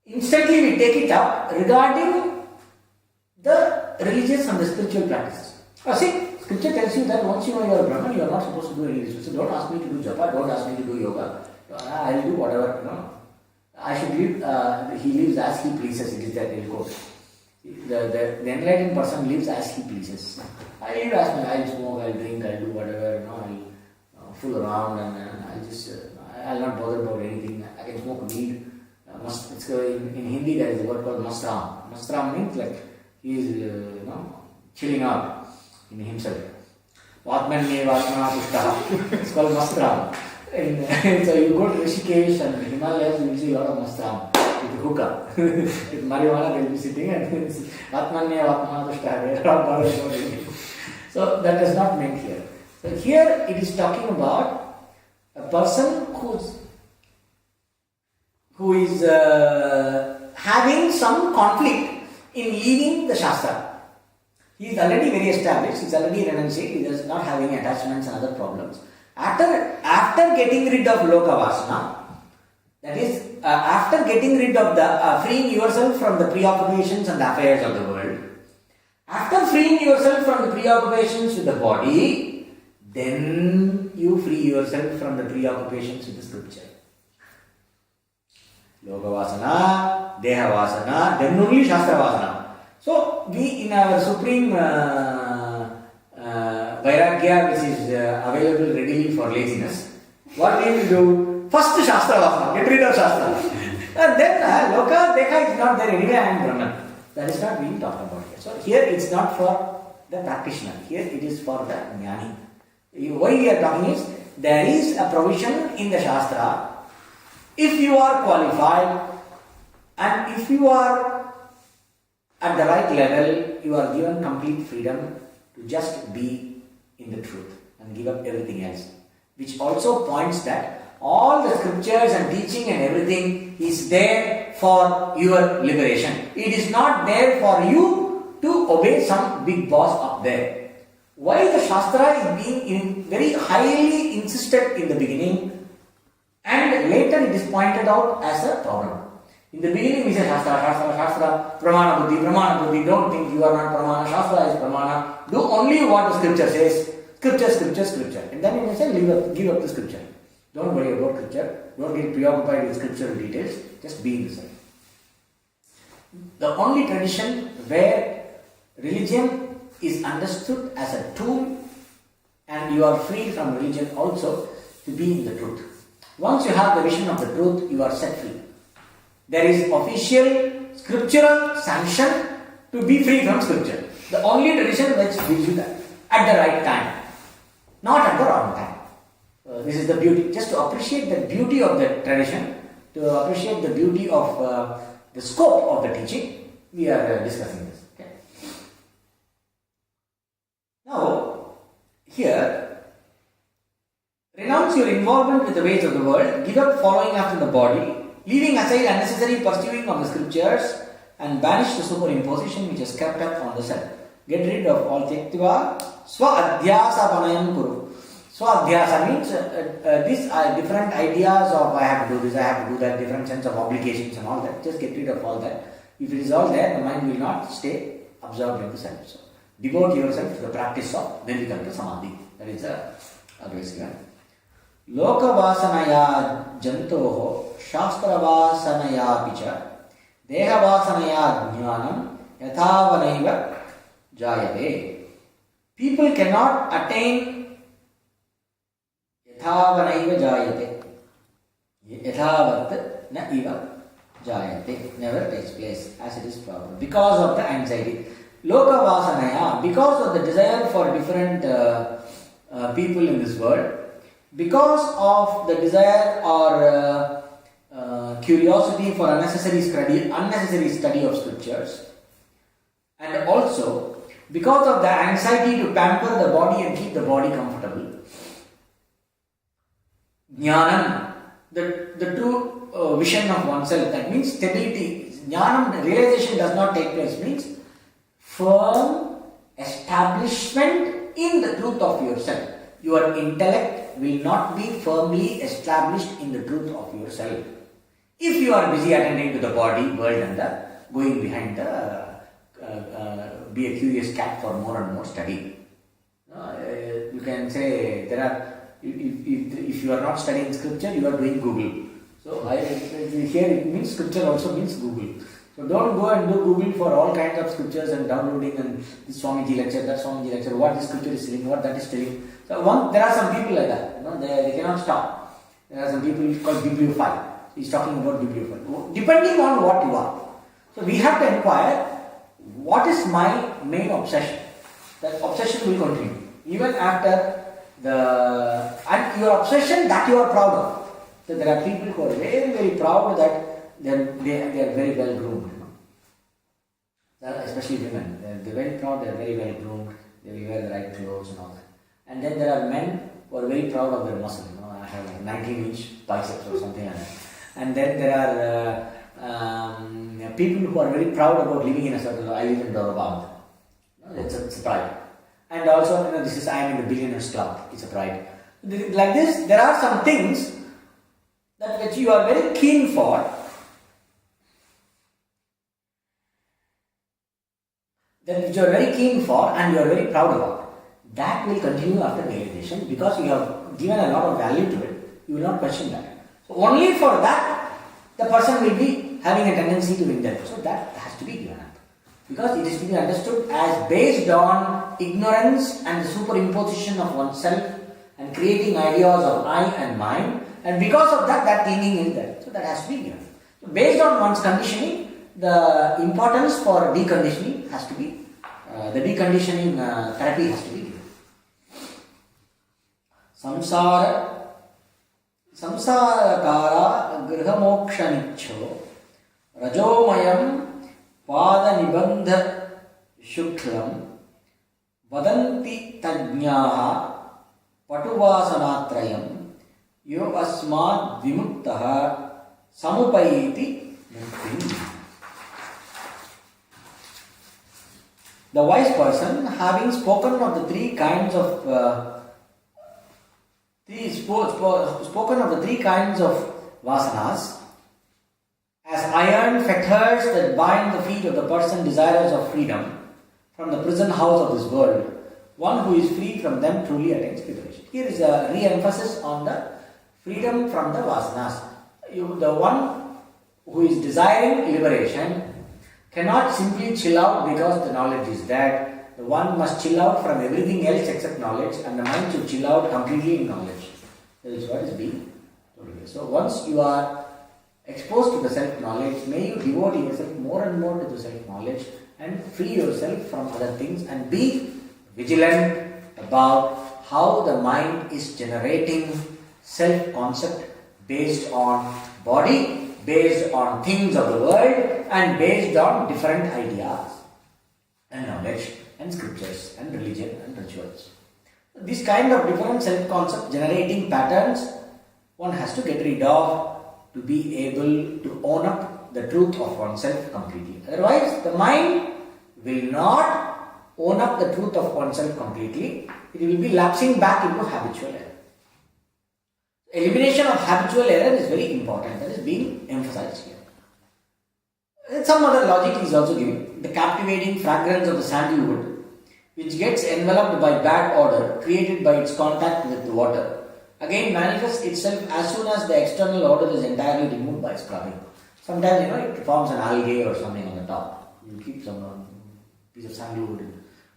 Speaker 1: instantly we take it up regarding the religious and the spiritual practices. See, scripture tells you that once you know you are a Brahman, you are not supposed to do any rituals. So don't ask me to do japa, don't ask me to do yoga. I will do whatever, I should live, he lives as he pleases, it is that they'll quote. The enlightened person lives as he pleases. I live as me, I'll smoke, I'll drink, I'll do whatever, I'll fool around and I'll not bother about anything. I can smoke weed. In Hindi there is a word called mastram. Mastram means like he is, chilling out in himself. Vatmanye vatmana pushtaha. It's called mastram. So you go to Rishikesh and Himalayas, you will see a lot of mastram with hookah. With marijuana, they will be sitting and Vatmanye vatmana pushtaha. So that is not meant here. So here it is talking about a person who is having some conflict in leaving the Shastra. He is already very established, he is already renunciate, he does not have any attachments and other problems. After getting rid of Lokavasana, that is, after getting rid of the freeing yourself from the preoccupations and the affairs of the world, after freeing yourself from the preoccupations with the body, then you free yourself from the preoccupations with the scripture. Lokavasana, Dehavasana, then only Shastravasana. So, we in our supreme Vairagya, which is available readily for laziness, what we will do? First Shastravasana, get rid of Shastra. And then Loka Dekha is not there anyway, I am Brahman. That is not being talked about here. So, here it is not for the practitioner, here it is for the Jnani. Why we are talking is, there is a provision in the Shastra. If you are qualified and if you are at the right level, you are given complete freedom to just be in the truth and give up everything else. Which also points that all the scriptures and teaching and everything is there for your liberation. It is not there for you to obey some big boss up there. Why the Shastra is being very highly insisted in the beginning, and later it is pointed out as a problem. In the beginning we say Shastra, Pramana Buddhi, don't think you are not Pramana, Shastra is Pramana, do only what the scripture says, scripture. And then you may say, give up the scripture. Don't worry about scripture. Don't get preoccupied with scriptural details. Just be in the self. The only tradition where religion is understood as a tool and you are free from religion also to be in the truth. Once you have the vision of the truth, you are set free. There is official scriptural sanction to be free from scripture. The only tradition which gives you that at the right time, not at the wrong time. This is the beauty. Just to appreciate the beauty of the tradition, to appreciate the beauty of the scope of the teaching, we are discussing this. Okay. Now, here, renounce your involvement with the ways of the world, give up following after the body, leaving aside unnecessary pursuing of the scriptures, and banish the superimposition which is kept up on the self. Get rid of all tyaktiva, swa-adhyasa panayam kuru. Swa-adhyasa means these are different ideas of I have to do this, I have to do that, different sense of obligations and all that. Just get rid of all that. If it is all there, the mind will not stay absorbed in the self. So, devote yourself to the practice of Nirvikalpa Samadhi. That is the advice given. Loka vasanaya jantoho shastra vasanaya picha deha vasanaya jnanam yathavanaiva jayate. People cannot attain yathavanaiva jayate. Yathavat na iva jayate. Never takes place as it is proper. Because of the anxiety. Loka vasanaya, because of the desire for different people in this world, because of the desire or curiosity for unnecessary study of scriptures, and also because of the anxiety to pamper the body and keep the body comfortable, jnanam, the true vision of oneself, that means stability. Jnanam, realization does not take place, means firm establishment in the truth of yourself. Your intellect will not be firmly established in the truth of yourself if you are busy attending to the body, world and the going behind the be a curious cat for more and more study. You can say there are if you are not studying scripture, you are doing Google. So here it means scripture also means Google. So don't go and do Google for all kinds of scriptures and downloading and this Swamiji lecture, that Swamiji lecture, what this scripture is telling, what that is telling. So there are some people like that, they cannot stop. There are some people called bibliophile. He's talking about bibliophile. Depending on what you are. So we have to inquire, what is my main obsession? That obsession will continue. Even after and your obsession that you are proud of. So there are people who are very, very proud that they are very well groomed. Especially women. They are very proud, they are very well groomed, they will wear the right clothes and all that. And then there are men who are very proud of their muscle. I have a 19-inch biceps or something like that. And then there are people who are very proud about living in a certain. I live in Doroband. It's a pride. And also, I am in the billionaires club. It's a pride. Like this, there are some things that which you are very keen for. That which you are very keen for and you are very proud about. That will continue after realization because you have given a lot of value to it. You will not question that. So only for that, the person will be having a tendency to indulge. So that has to be given up. Because it is to be understood as based on ignorance and the superimposition of oneself and creating ideas of I and mine. And because of that, that clinging is there. So that has to be given. So based on one's conditioning, the importance for deconditioning has to be, the deconditioning therapy has to be given. Samsarakara grihamokshanicho rajomayam padanibandha shuklam vadanti tajñāha patuvasanatrayam yo asmad vimuttaha samupayiti muktim. The wise person, having spoken of the three kinds of vasanas as iron fetters that bind the feet of the person desirous of freedom from the prison house of this world, one who is free from them truly attains liberation. Here is a re-emphasis on the freedom from the vasanas. The one who is desiring liberation cannot simply chill out because the knowledge is there. The one must chill out from everything else except knowledge, and the mind should chill out completely in knowledge. That is what is being told here. So once you are exposed to the self-knowledge, may you devote yourself more and more to the self-knowledge and free yourself from other things, and be vigilant about how the mind is generating self-concept based on body, based on things of the world, and based on different ideas and knowledge and scriptures and religion and rituals. These kind of different self-concept generating patterns one has to get rid of to be able to own up the truth of oneself completely. Otherwise, the mind will not own up the truth of oneself completely. It will be lapsing back into habitual error. Elimination of habitual error is very important. That is being emphasized here. And some other logic is also given. The captivating fragrance of the sandalwood, which gets enveloped by bad odor created by its contact with the water, again manifests itself as soon as the external odor is entirely removed by scrubbing. Sometimes, it forms an algae or something on the top. You keep some piece of sandalwood,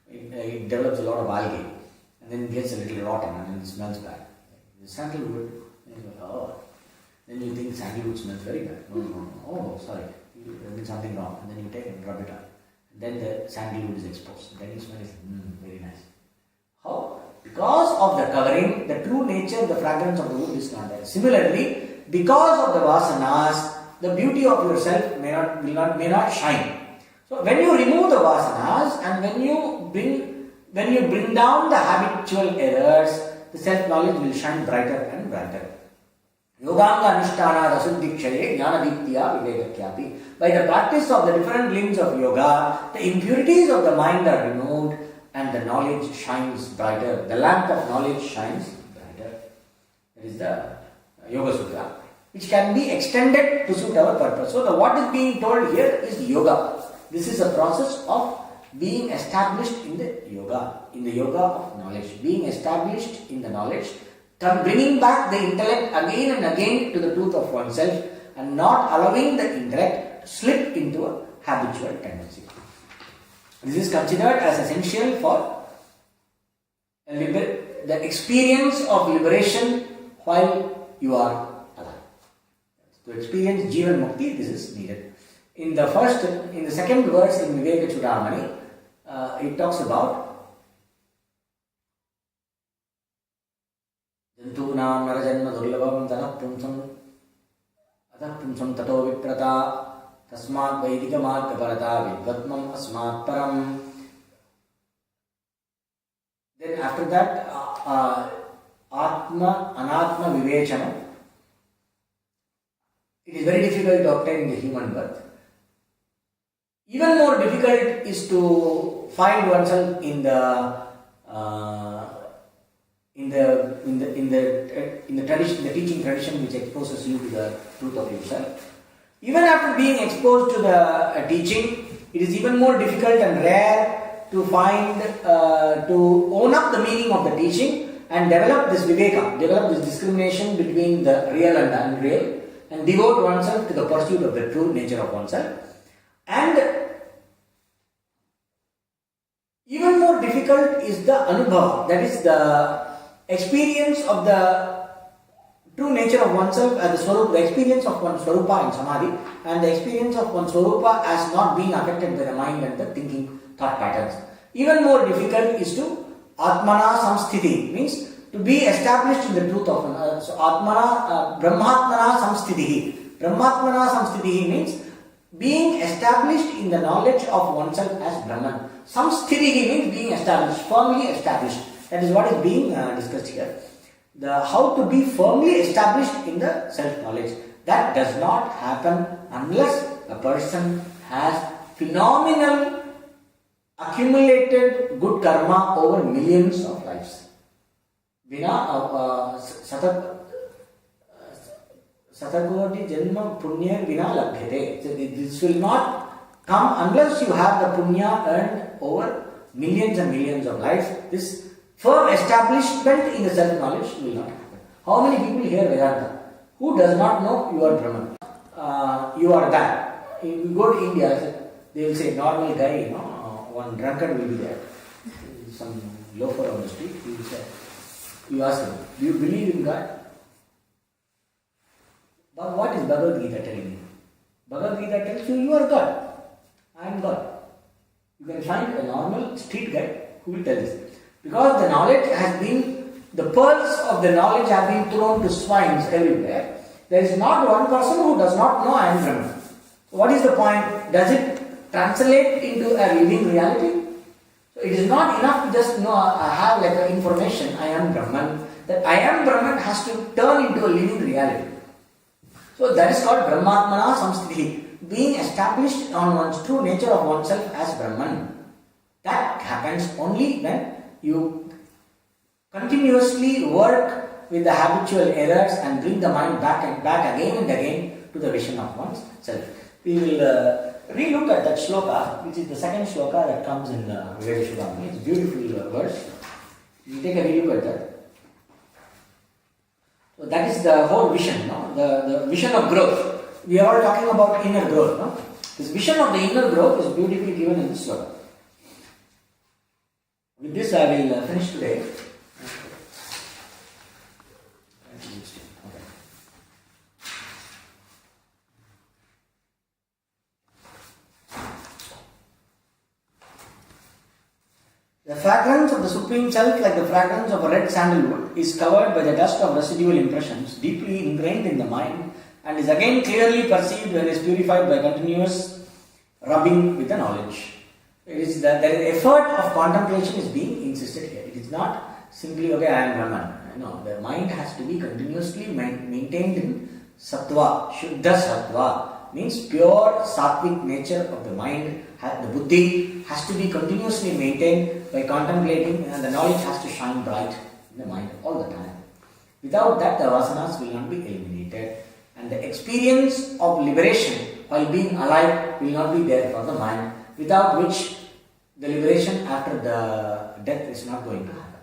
Speaker 1: it develops a lot of algae, and then it gets a little rotten and then it smells bad. The sandalwood, then you think sandalwood smells very bad. No. Oh, sorry, there is something wrong. And then you take and rub it on. And then the sandalwood is exposed. Then you smell it, very nice. How? Because of the covering, the true nature, the fragrance of the wood is not there. Similarly, because of the vasanas, the beauty of yourself may not shine. So when you remove the vasanas and when you bring down the habitual errors, the self-knowledge will shine brighter and brighter. Yoganga anushtana rasuddhikshaye jnana diptiya vivekakyapi. By the practice of the different limbs of yoga, the impurities of the mind are removed and the knowledge shines brighter. The lamp of knowledge shines brighter. That is the Yoga Sutra, which can be extended to suit our purpose. So what is being told here is yoga. This is a process of being established in the yoga of knowledge, being established in the knowledge, bringing back the intellect again and again to the truth of oneself, and not allowing the intellect to slip into a habitual tendency. This is considered as essential for the experience of liberation while you are alive. To experience Jivan Mukti, this is needed. In the second verse in Viveka Chudamani, it talks about Jantunam narajanma durlabam tanah pumsam tato viprata tasmat vaidika marga parata vidvatmam asmat param. Then after that, Atma Anatma Vivechana. It is very difficult to obtain the human birth. Even more difficult is to find oneself in the tradition, the teaching tradition which exposes you to the truth of yourself. Even after being exposed to the teaching, it is even more difficult and rare to find, to own up the meaning of the teaching and develop this viveka, develop this discrimination between the real and the unreal, and devote oneself to the pursuit of the true nature of oneself. And even more difficult is the anubhava, that is the experience of the true nature of oneself as the swarupa, the experience of one's swarupa in samadhi, and the experience of one's swarupa as not being affected by the mind and the thinking thought patterns. Even more difficult is to atmana samsthiti, means to be established in the truth of so atmana, brahmatmana samsthiti. Brahmatmana samsthiti means being established in the knowledge of oneself as Brahman. Samsthiti means being established, firmly established. That is what is being discussed here. How to be firmly established in the self-knowledge. That does not happen unless a person has phenomenal accumulated good karma over millions of lives. Vina satakoti janma punya vina labhyate. This will not come unless you have the punya earned over millions and millions of lives. This firm establishment in the self-knowledge will not happen. How many people hear Vedanta? Who does not know you are Brahman? You are that. If you go to India, they will say normal guy, one drunkard will be there. Some loafer on the street, he will say, you ask him, do you believe in God? But what is Bhagavad Gita telling you? Bhagavad Gita tells you, you are God. I am God. You can find a normal street guy who will tell this. Because the knowledge has been, the pearls of the knowledge have been thrown to swines everywhere. There is not one person who does not know I am Brahman. So what is the point? Does it translate into a living reality? So it is not enough to just have like an information, I am Brahman. That I am Brahman has to turn into a living reality. So that is called Brahmatmana Samsthiti, being established on one's true nature of oneself as Brahman. That happens only when you continuously work with the habitual errors and bring the mind back and back again and again to the vision of one's self. We will relook at that shloka, which is the second shloka that comes in Viveka Chudamani. It's a beautiful verse. We take a relook at that. So that is the whole vision, the vision of growth. We are all talking about inner growth. This vision of the inner growth is beautifully given in this shloka. With this I will finish today. The fragrance of the Supreme Self, like the fragrance of a red sandalwood, is covered by the dust of residual impressions, deeply ingrained in the mind, and is again clearly perceived when it is purified by continuous rubbing with the knowledge. It is that the effort of contemplation is being insisted here. It is not simply, okay, I am Brahman. No, the mind has to be continuously maintained in sattva, shuddha sattva, means pure sattvic nature of the mind. The buddhi has to be continuously maintained by contemplating, and the knowledge has to shine bright in the mind all the time. Without that, the vasanas will not be eliminated, and the experience of liberation while being alive will not be there for the mind, without which the liberation after the death is not going to happen.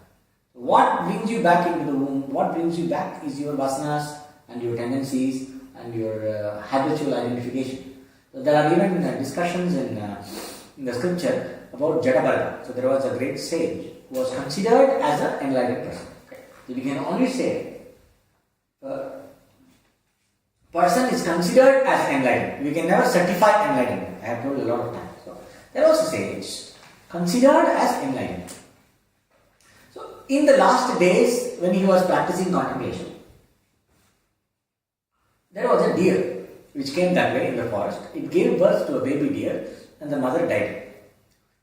Speaker 1: What brings you back into the womb, what brings you back is your vasanas and your tendencies and your habitual identification. So there are even discussions in the scripture about Jadabharata. So there was a great sage who was considered as an enlightened person. Okay. So we can only say a person is considered as enlightened. We can never certify enlightenment. I have told a lot of times. So there was a sage considered as enlightened. So in the last days when he was practicing contemplation, there was a deer which came that way in the forest. It gave birth to a baby deer and the mother died.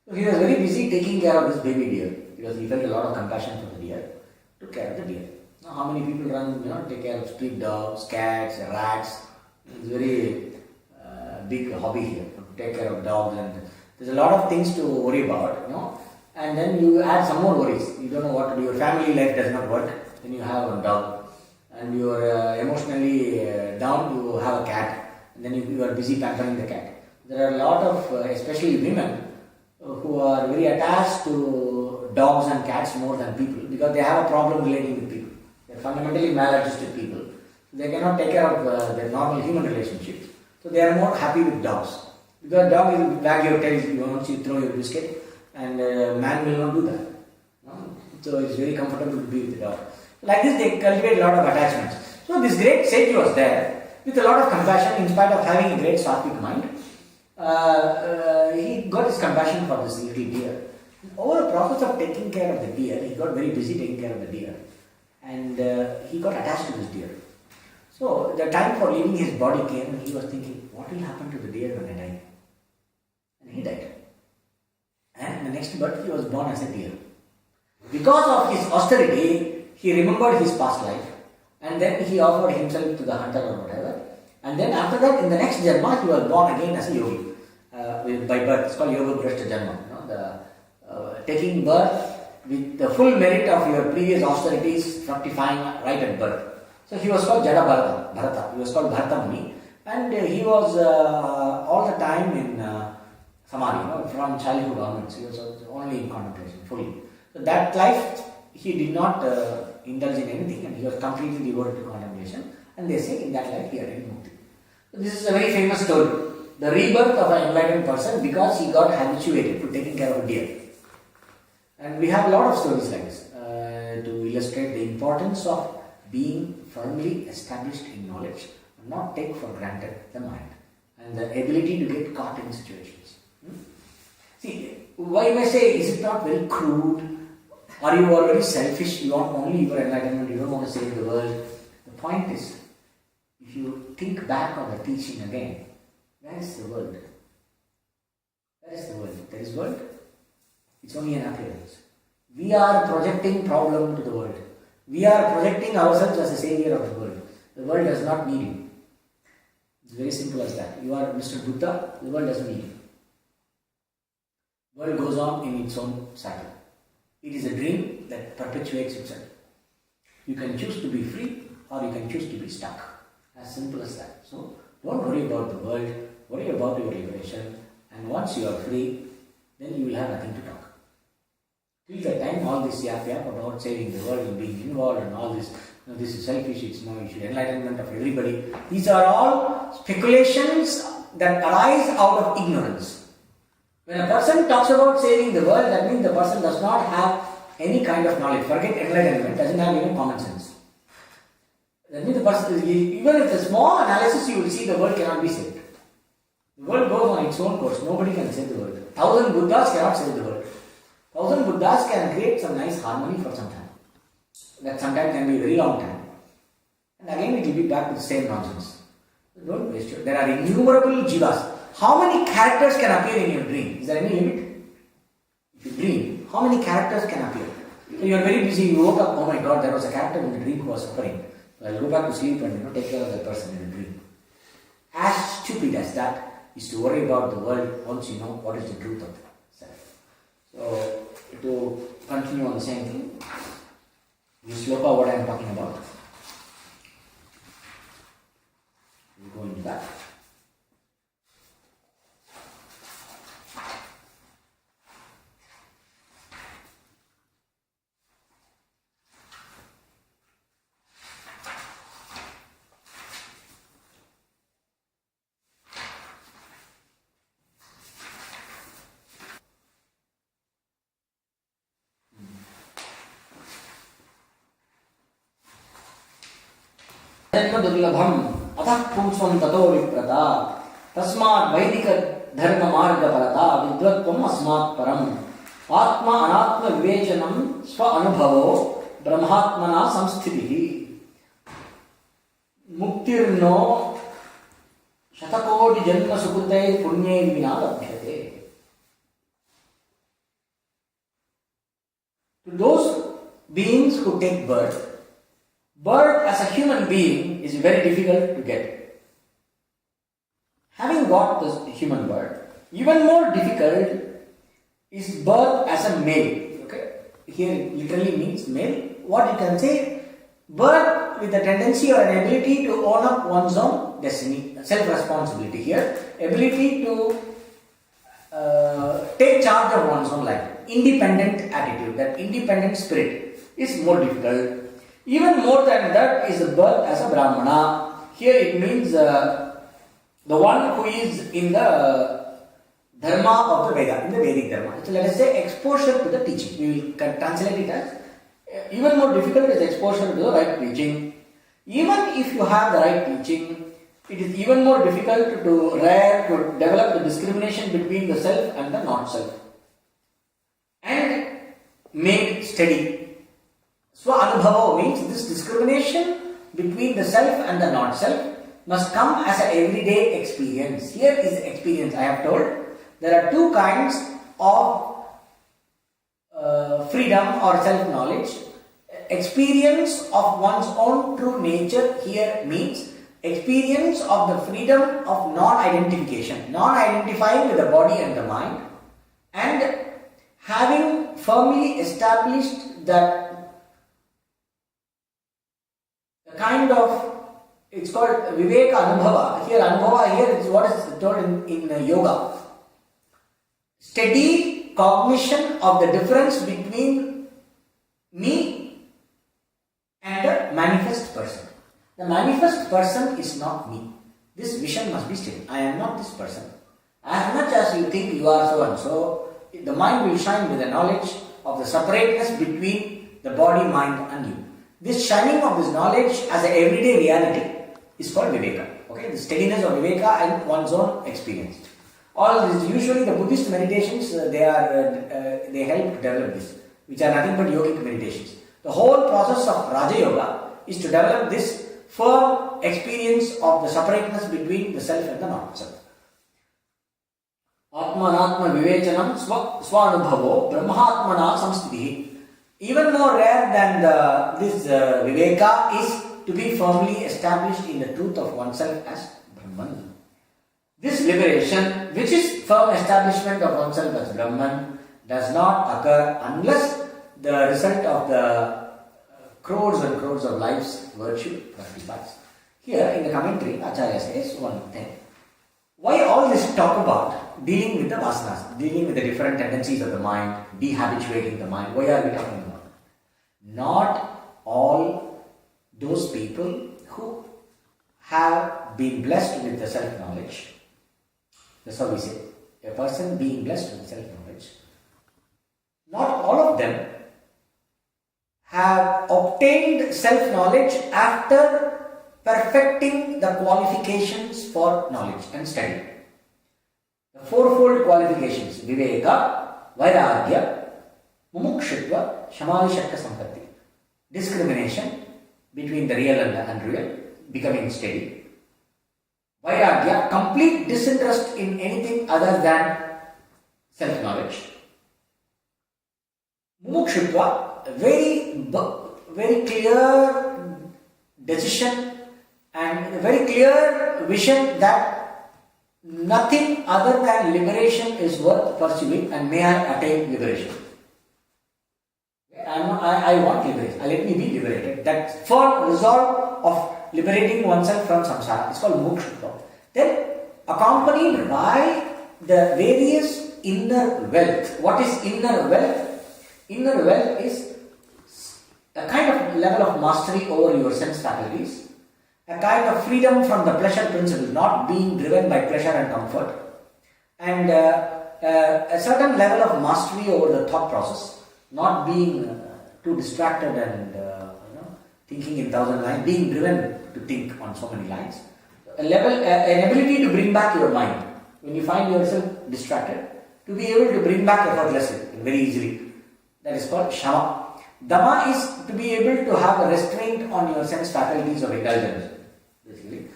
Speaker 1: So he was very busy taking care of this baby deer because he felt a lot of compassion for the deer, took care of the deer. Now how many people run, take care of street dogs, cats, rats. It's a very big hobby here to take care of dogs, and there's a lot of things to worry about, and then you add some more worries. You don't know what to do. Your family life does not work, then you have a dog. And you are emotionally down, you have a cat, and then you are busy pampering the cat. There are a lot of, especially women, who are very attached to dogs and cats more than people because they have a problem relating with people. They are fundamentally maladjusted people. They cannot take care of their normal human relationships. So they are more happy with dogs. Because dog will wag your tail once you throw your biscuit, and man will not do that. So it's very comfortable to be with the dog. Like this, they cultivate a lot of attachments. So this great sage was there with a lot of compassion, in spite of having a great sattvic mind. He got his compassion for this little deer. Over the process of taking care of the deer, he got very busy taking care of the deer, and he got attached to this deer. So the time for leaving his body came, and he was thinking, what will happen to the deer when I die? And he died. And the next birth, he was born as a deer. Because of his austerity, he remembered his past life, and then he offered himself to the hunter or whatever. And then after that, in the next Janma, he was born again as a yogi by birth. It's called Yoga Brashta Janma. Taking birth with the full merit of your previous austerities, fructifying right at birth. So he was called Jada Bharata. He was called Bharata Muni, and he was all the time in Samadhi, from childhood onwards. He was only in contemplation fully. So that life, he did not indulge in anything and you are completely devoted to contemplation, and they say in that life he attained mukti. So this is a very famous story. The rebirth of an enlightened person because he got habituated to taking care of a deer. And we have a lot of stories like this to illustrate the importance of being firmly established in knowledge and not take for granted the mind and the ability to get caught in situations. See, why may say, is it not very crude? Or you are very selfish, you want only your enlightenment, you don't want to save the world. The point is, if you think back on the teaching again, where is the world? Where is the world? There is world? It's only an appearance. We are projecting problem to the world. We are projecting ourselves as a savior of the world. The world does not need you. It's very simple as that. You are Mr. Buddha, the world doesn't need you. The world goes on in its own cycle. It is a dream that perpetuates itself. You can choose to be free or you can choose to be stuck. As simple as that. So, don't worry about the world, worry about your liberation, and once you are free, then you will have nothing to talk. Till the time all this yap about saving the world and being involved and all this, this is selfish, it's no issue, enlightenment of everybody. These are all speculations that arise out of ignorance. When a person talks about saving the world, that means the person does not have any kind of knowledge. Forget enlightenment, doesn't have even common sense. That means the person, even if a small analysis, you will see the world cannot be saved. The world goes on its own course. Nobody can save the world. 1,000 Buddhas cannot save the world. 1,000 Buddhas can create some nice harmony for some time. That sometimes can be a very long time. And again it will be back to the same nonsense. So don't waste your. There are innumerable jivas. How many characters can appear in your dream? Is there any limit? If you dream, how many characters can appear? So you are very busy, you woke up, oh my god, there was a character in the dream who was suffering. So I'll go back to sleep and take care of that person in the dream. As stupid as that is to worry about the world once you know what is the truth of self. So to continue on the same thing, this sloka what I am talking about. We'll go into that. दुर्लभम अतः पुंस्वं ततो विप्रता तस्मात् वैदिक धर्म मार्ग परता विद्वत्वम् अस्मात् परम आत्मा अनात्म विवेचनम स्व अनुभवो ब्रह्मात्मना संस्थितिः मुक्तिर्नो शतकोटि जन्म सुकृते पुण्ये विना लभ्यते. To those beings who take birth as a human being is very difficult to get. Having got this human birth, even more difficult is birth as a male. Okay, here it literally means male. What you can say, birth with a tendency or an ability to own up one's own destiny, self-responsibility. Here, ability to take charge of one's own life, independent attitude, that independent spirit is more difficult. Even more than that is the birth as a Brahmana. Here it means the one who is in the Dharma of the Veda, in the Vedic Dharma. So let us say exposure to the teaching. We will translate it as even more difficult is exposure to the right teaching. Even if you have the right teaching, it is even more difficult to develop the discrimination between the self and the not self. And make steady. Swa-anubhava means this discrimination between the self and the not-self must come as an everyday experience. Here is the experience I have told. There are two kinds of freedom or self-knowledge. Experience of one's own true nature here means experience of the freedom of non-identification, non-identifying with the body and the mind, and having firmly established that kind of, it's called Viveka Anubhava. Here Anubhava here is what is told in yoga. Steady cognition of the difference between me and the manifest person. The manifest person is not me. This vision must be still. I am not this person. As much as you think you are so and so, the mind will shine with the knowledge of the separateness between the body, mind and you. This shining of this knowledge as an everyday reality is called Viveka. Okay, the steadiness of Viveka and one's own experience. All this, usually the Buddhist meditations, they help to develop this, which are nothing but yogic meditations. The whole process of Raja Yoga is to develop this firm experience of the separateness between the self and the non-self. Atmanatma vivechanam swanubhavo brahmatmana samstiti. Even more rare than this Viveka is to be firmly established in the truth of oneself as Brahman. This liberation, which is firm establishment of oneself as Brahman, does not occur unless the result of the crores and crores of lives virtue fructifies. Here in the commentary, Acharya says one thing. Why all this talk about dealing with the vasanas, dealing with the different tendencies of the mind, dehabituating the mind? Why are we talking about it? Not all those people who have been blessed with the self-knowledge. That's how we say. A person being blessed with self-knowledge. Not all of them have obtained self-knowledge after perfecting the qualifications for knowledge and study. The fourfold qualifications: Viveka, Vairagya, Mumukshutva, Shamadhi-Shakta Sampatti. Discrimination between the real and the unreal, becoming steady. Vairagya, complete disinterest in anything other than self-knowledge. Mumukshutva, very clear decision and very clear vision that nothing other than liberation is worth pursuing, and may I attain liberation. I want liberation. Let me be liberated. That firm resolve of liberating oneself from samsara is called mukshutva. Then accompanied by the various inner wealth. What is inner wealth? Inner wealth is a kind of level of mastery over your sense faculties, a kind of freedom from the pleasure principle, not being driven by pleasure and comfort, and a certain level of mastery over the thought process, not being too distracted and thinking in thousand lines, being driven to think on so many lines. An ability to bring back your mind when you find yourself distracted, to be able to bring back effortlessly, very easily. That is called Shama. Dhamma is to be able to have a restraint on your sense faculties of indulgence, basically.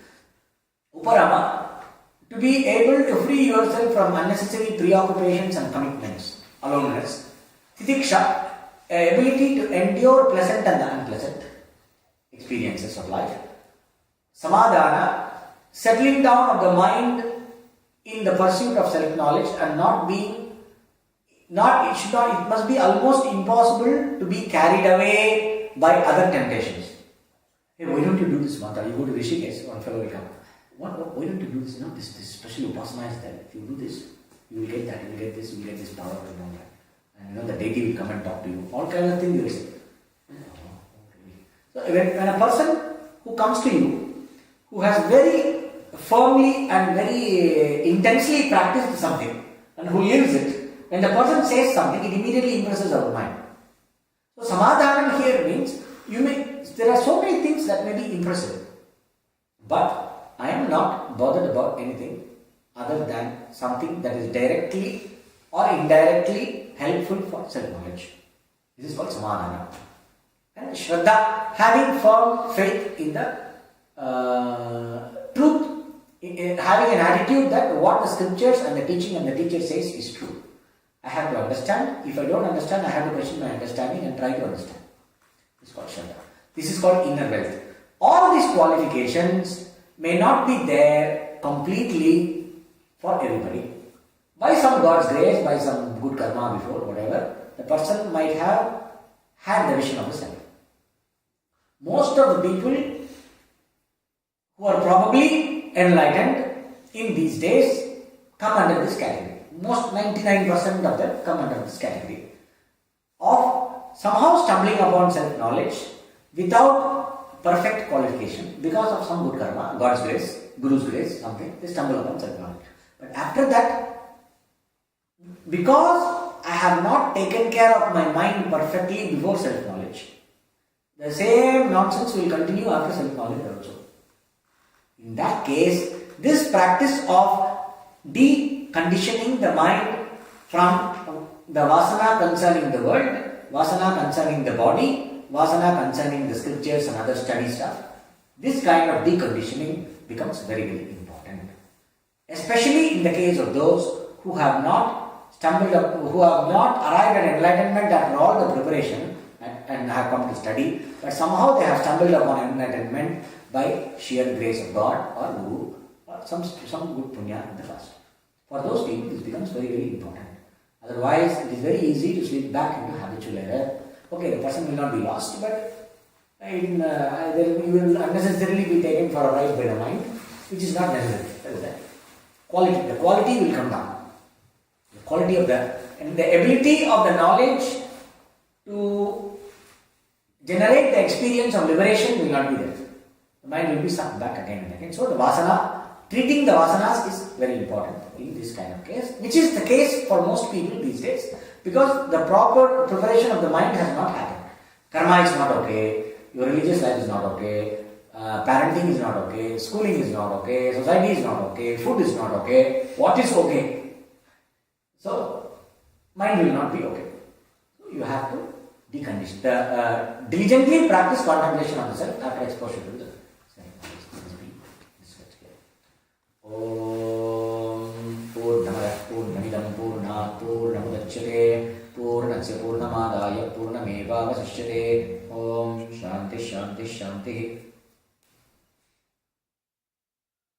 Speaker 1: Uparama, to be able to free yourself from unnecessary preoccupations and commitments, aloneness. Titiksha, ability to endure pleasant and unpleasant experiences of life. Samadhana, settling down of the mind in the pursuit of self-knowledge and it must be almost impossible to be carried away by other temptations. Hey, why don't you do this mantra? You go to Rishikesh, one fellow will come. Why don't you do this? This special upasana is there. If you do this, you will get that, you will get this, you will get this power and all that. And the deity will come and talk to you. All kinds of things you will say. So when a person who comes to you, who has very firmly and very intensely practiced something, and who lives it, when the person says something, it immediately impresses our mind. So samadhanam here means, there are so many things that may be impressive, but I am not bothered about anything other than something that is directly or indirectly helpful for self-knowledge. This is called samadhana. And shraddha, having firm faith in the truth, having an attitude that what the scriptures and the teaching and the teacher says is true. I have to understand. If I don't understand, I have to question my understanding and try to understand. This is called Shraddha. This is called inner wealth. All these qualifications may not be there completely for everybody. By some God's grace, by some good karma before, whatever, the person might have had the vision of the self. Most of the people who are probably enlightened in these days come under this category. Most 99% of them come under this category of somehow stumbling upon self-knowledge without perfect qualification, because of some good karma, God's grace, Guru's grace, something, they stumble upon self-knowledge. But after that, because I have not taken care of my mind perfectly before self-knowledge, the same nonsense will continue after self-knowledge also. In that case, this practice of deconditioning the mind from the vasana concerning the world, vasana concerning the body, vasana concerning the scriptures and other study stuff, this kind of deconditioning becomes very, very important. Especially in the case of those who have not stumbled up, who have not arrived at enlightenment after all the preparation and have come to study, but somehow they have stumbled upon enlightenment by sheer grace of God or Guru or some good punya in the past. For those people, this becomes very, very important. Otherwise, it is very easy to slip back into habitual error. Okay, the person will not be lost, but you will unnecessarily be taken for a ride by the mind, which is not necessary. That is that. The quality will come down. The quality of the ability of the knowledge to generate the experience of liberation will not be there. The mind will be sucked back again and again. So the vasana, treating the vasanas is very important in this kind of case, which is the case for most people these days, because the proper preparation of the mind has not happened. Karma is not okay, your religious life is not okay, parenting is not okay, schooling is not okay, society is not okay, food is not okay. What is okay? So, mind will not be okay. So you have to decondition. Diligently practice contemplation of the self after exposure to the self. Om Purnamada Purnamidam Purnat Purnamudachyate Purnasya Purnamadaya Purnamevavasishyate. Om Shanti Shanti Shanti.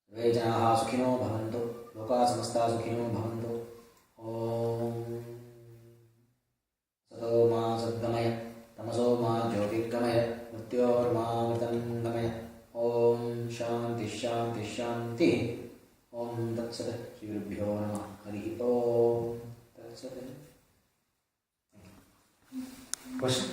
Speaker 1: Sarve janaha sukhino bhavantu, loka samasta sukhino bhavantu. Om Sato ma sadgamaya, tamaso ma jyotirgamaya, mrityorma mritangamaya. Om Shanti Shanti Shanti. Om Tat Sat. Shri Gurubhyo Namah. Hari Om Tat Sat. Question?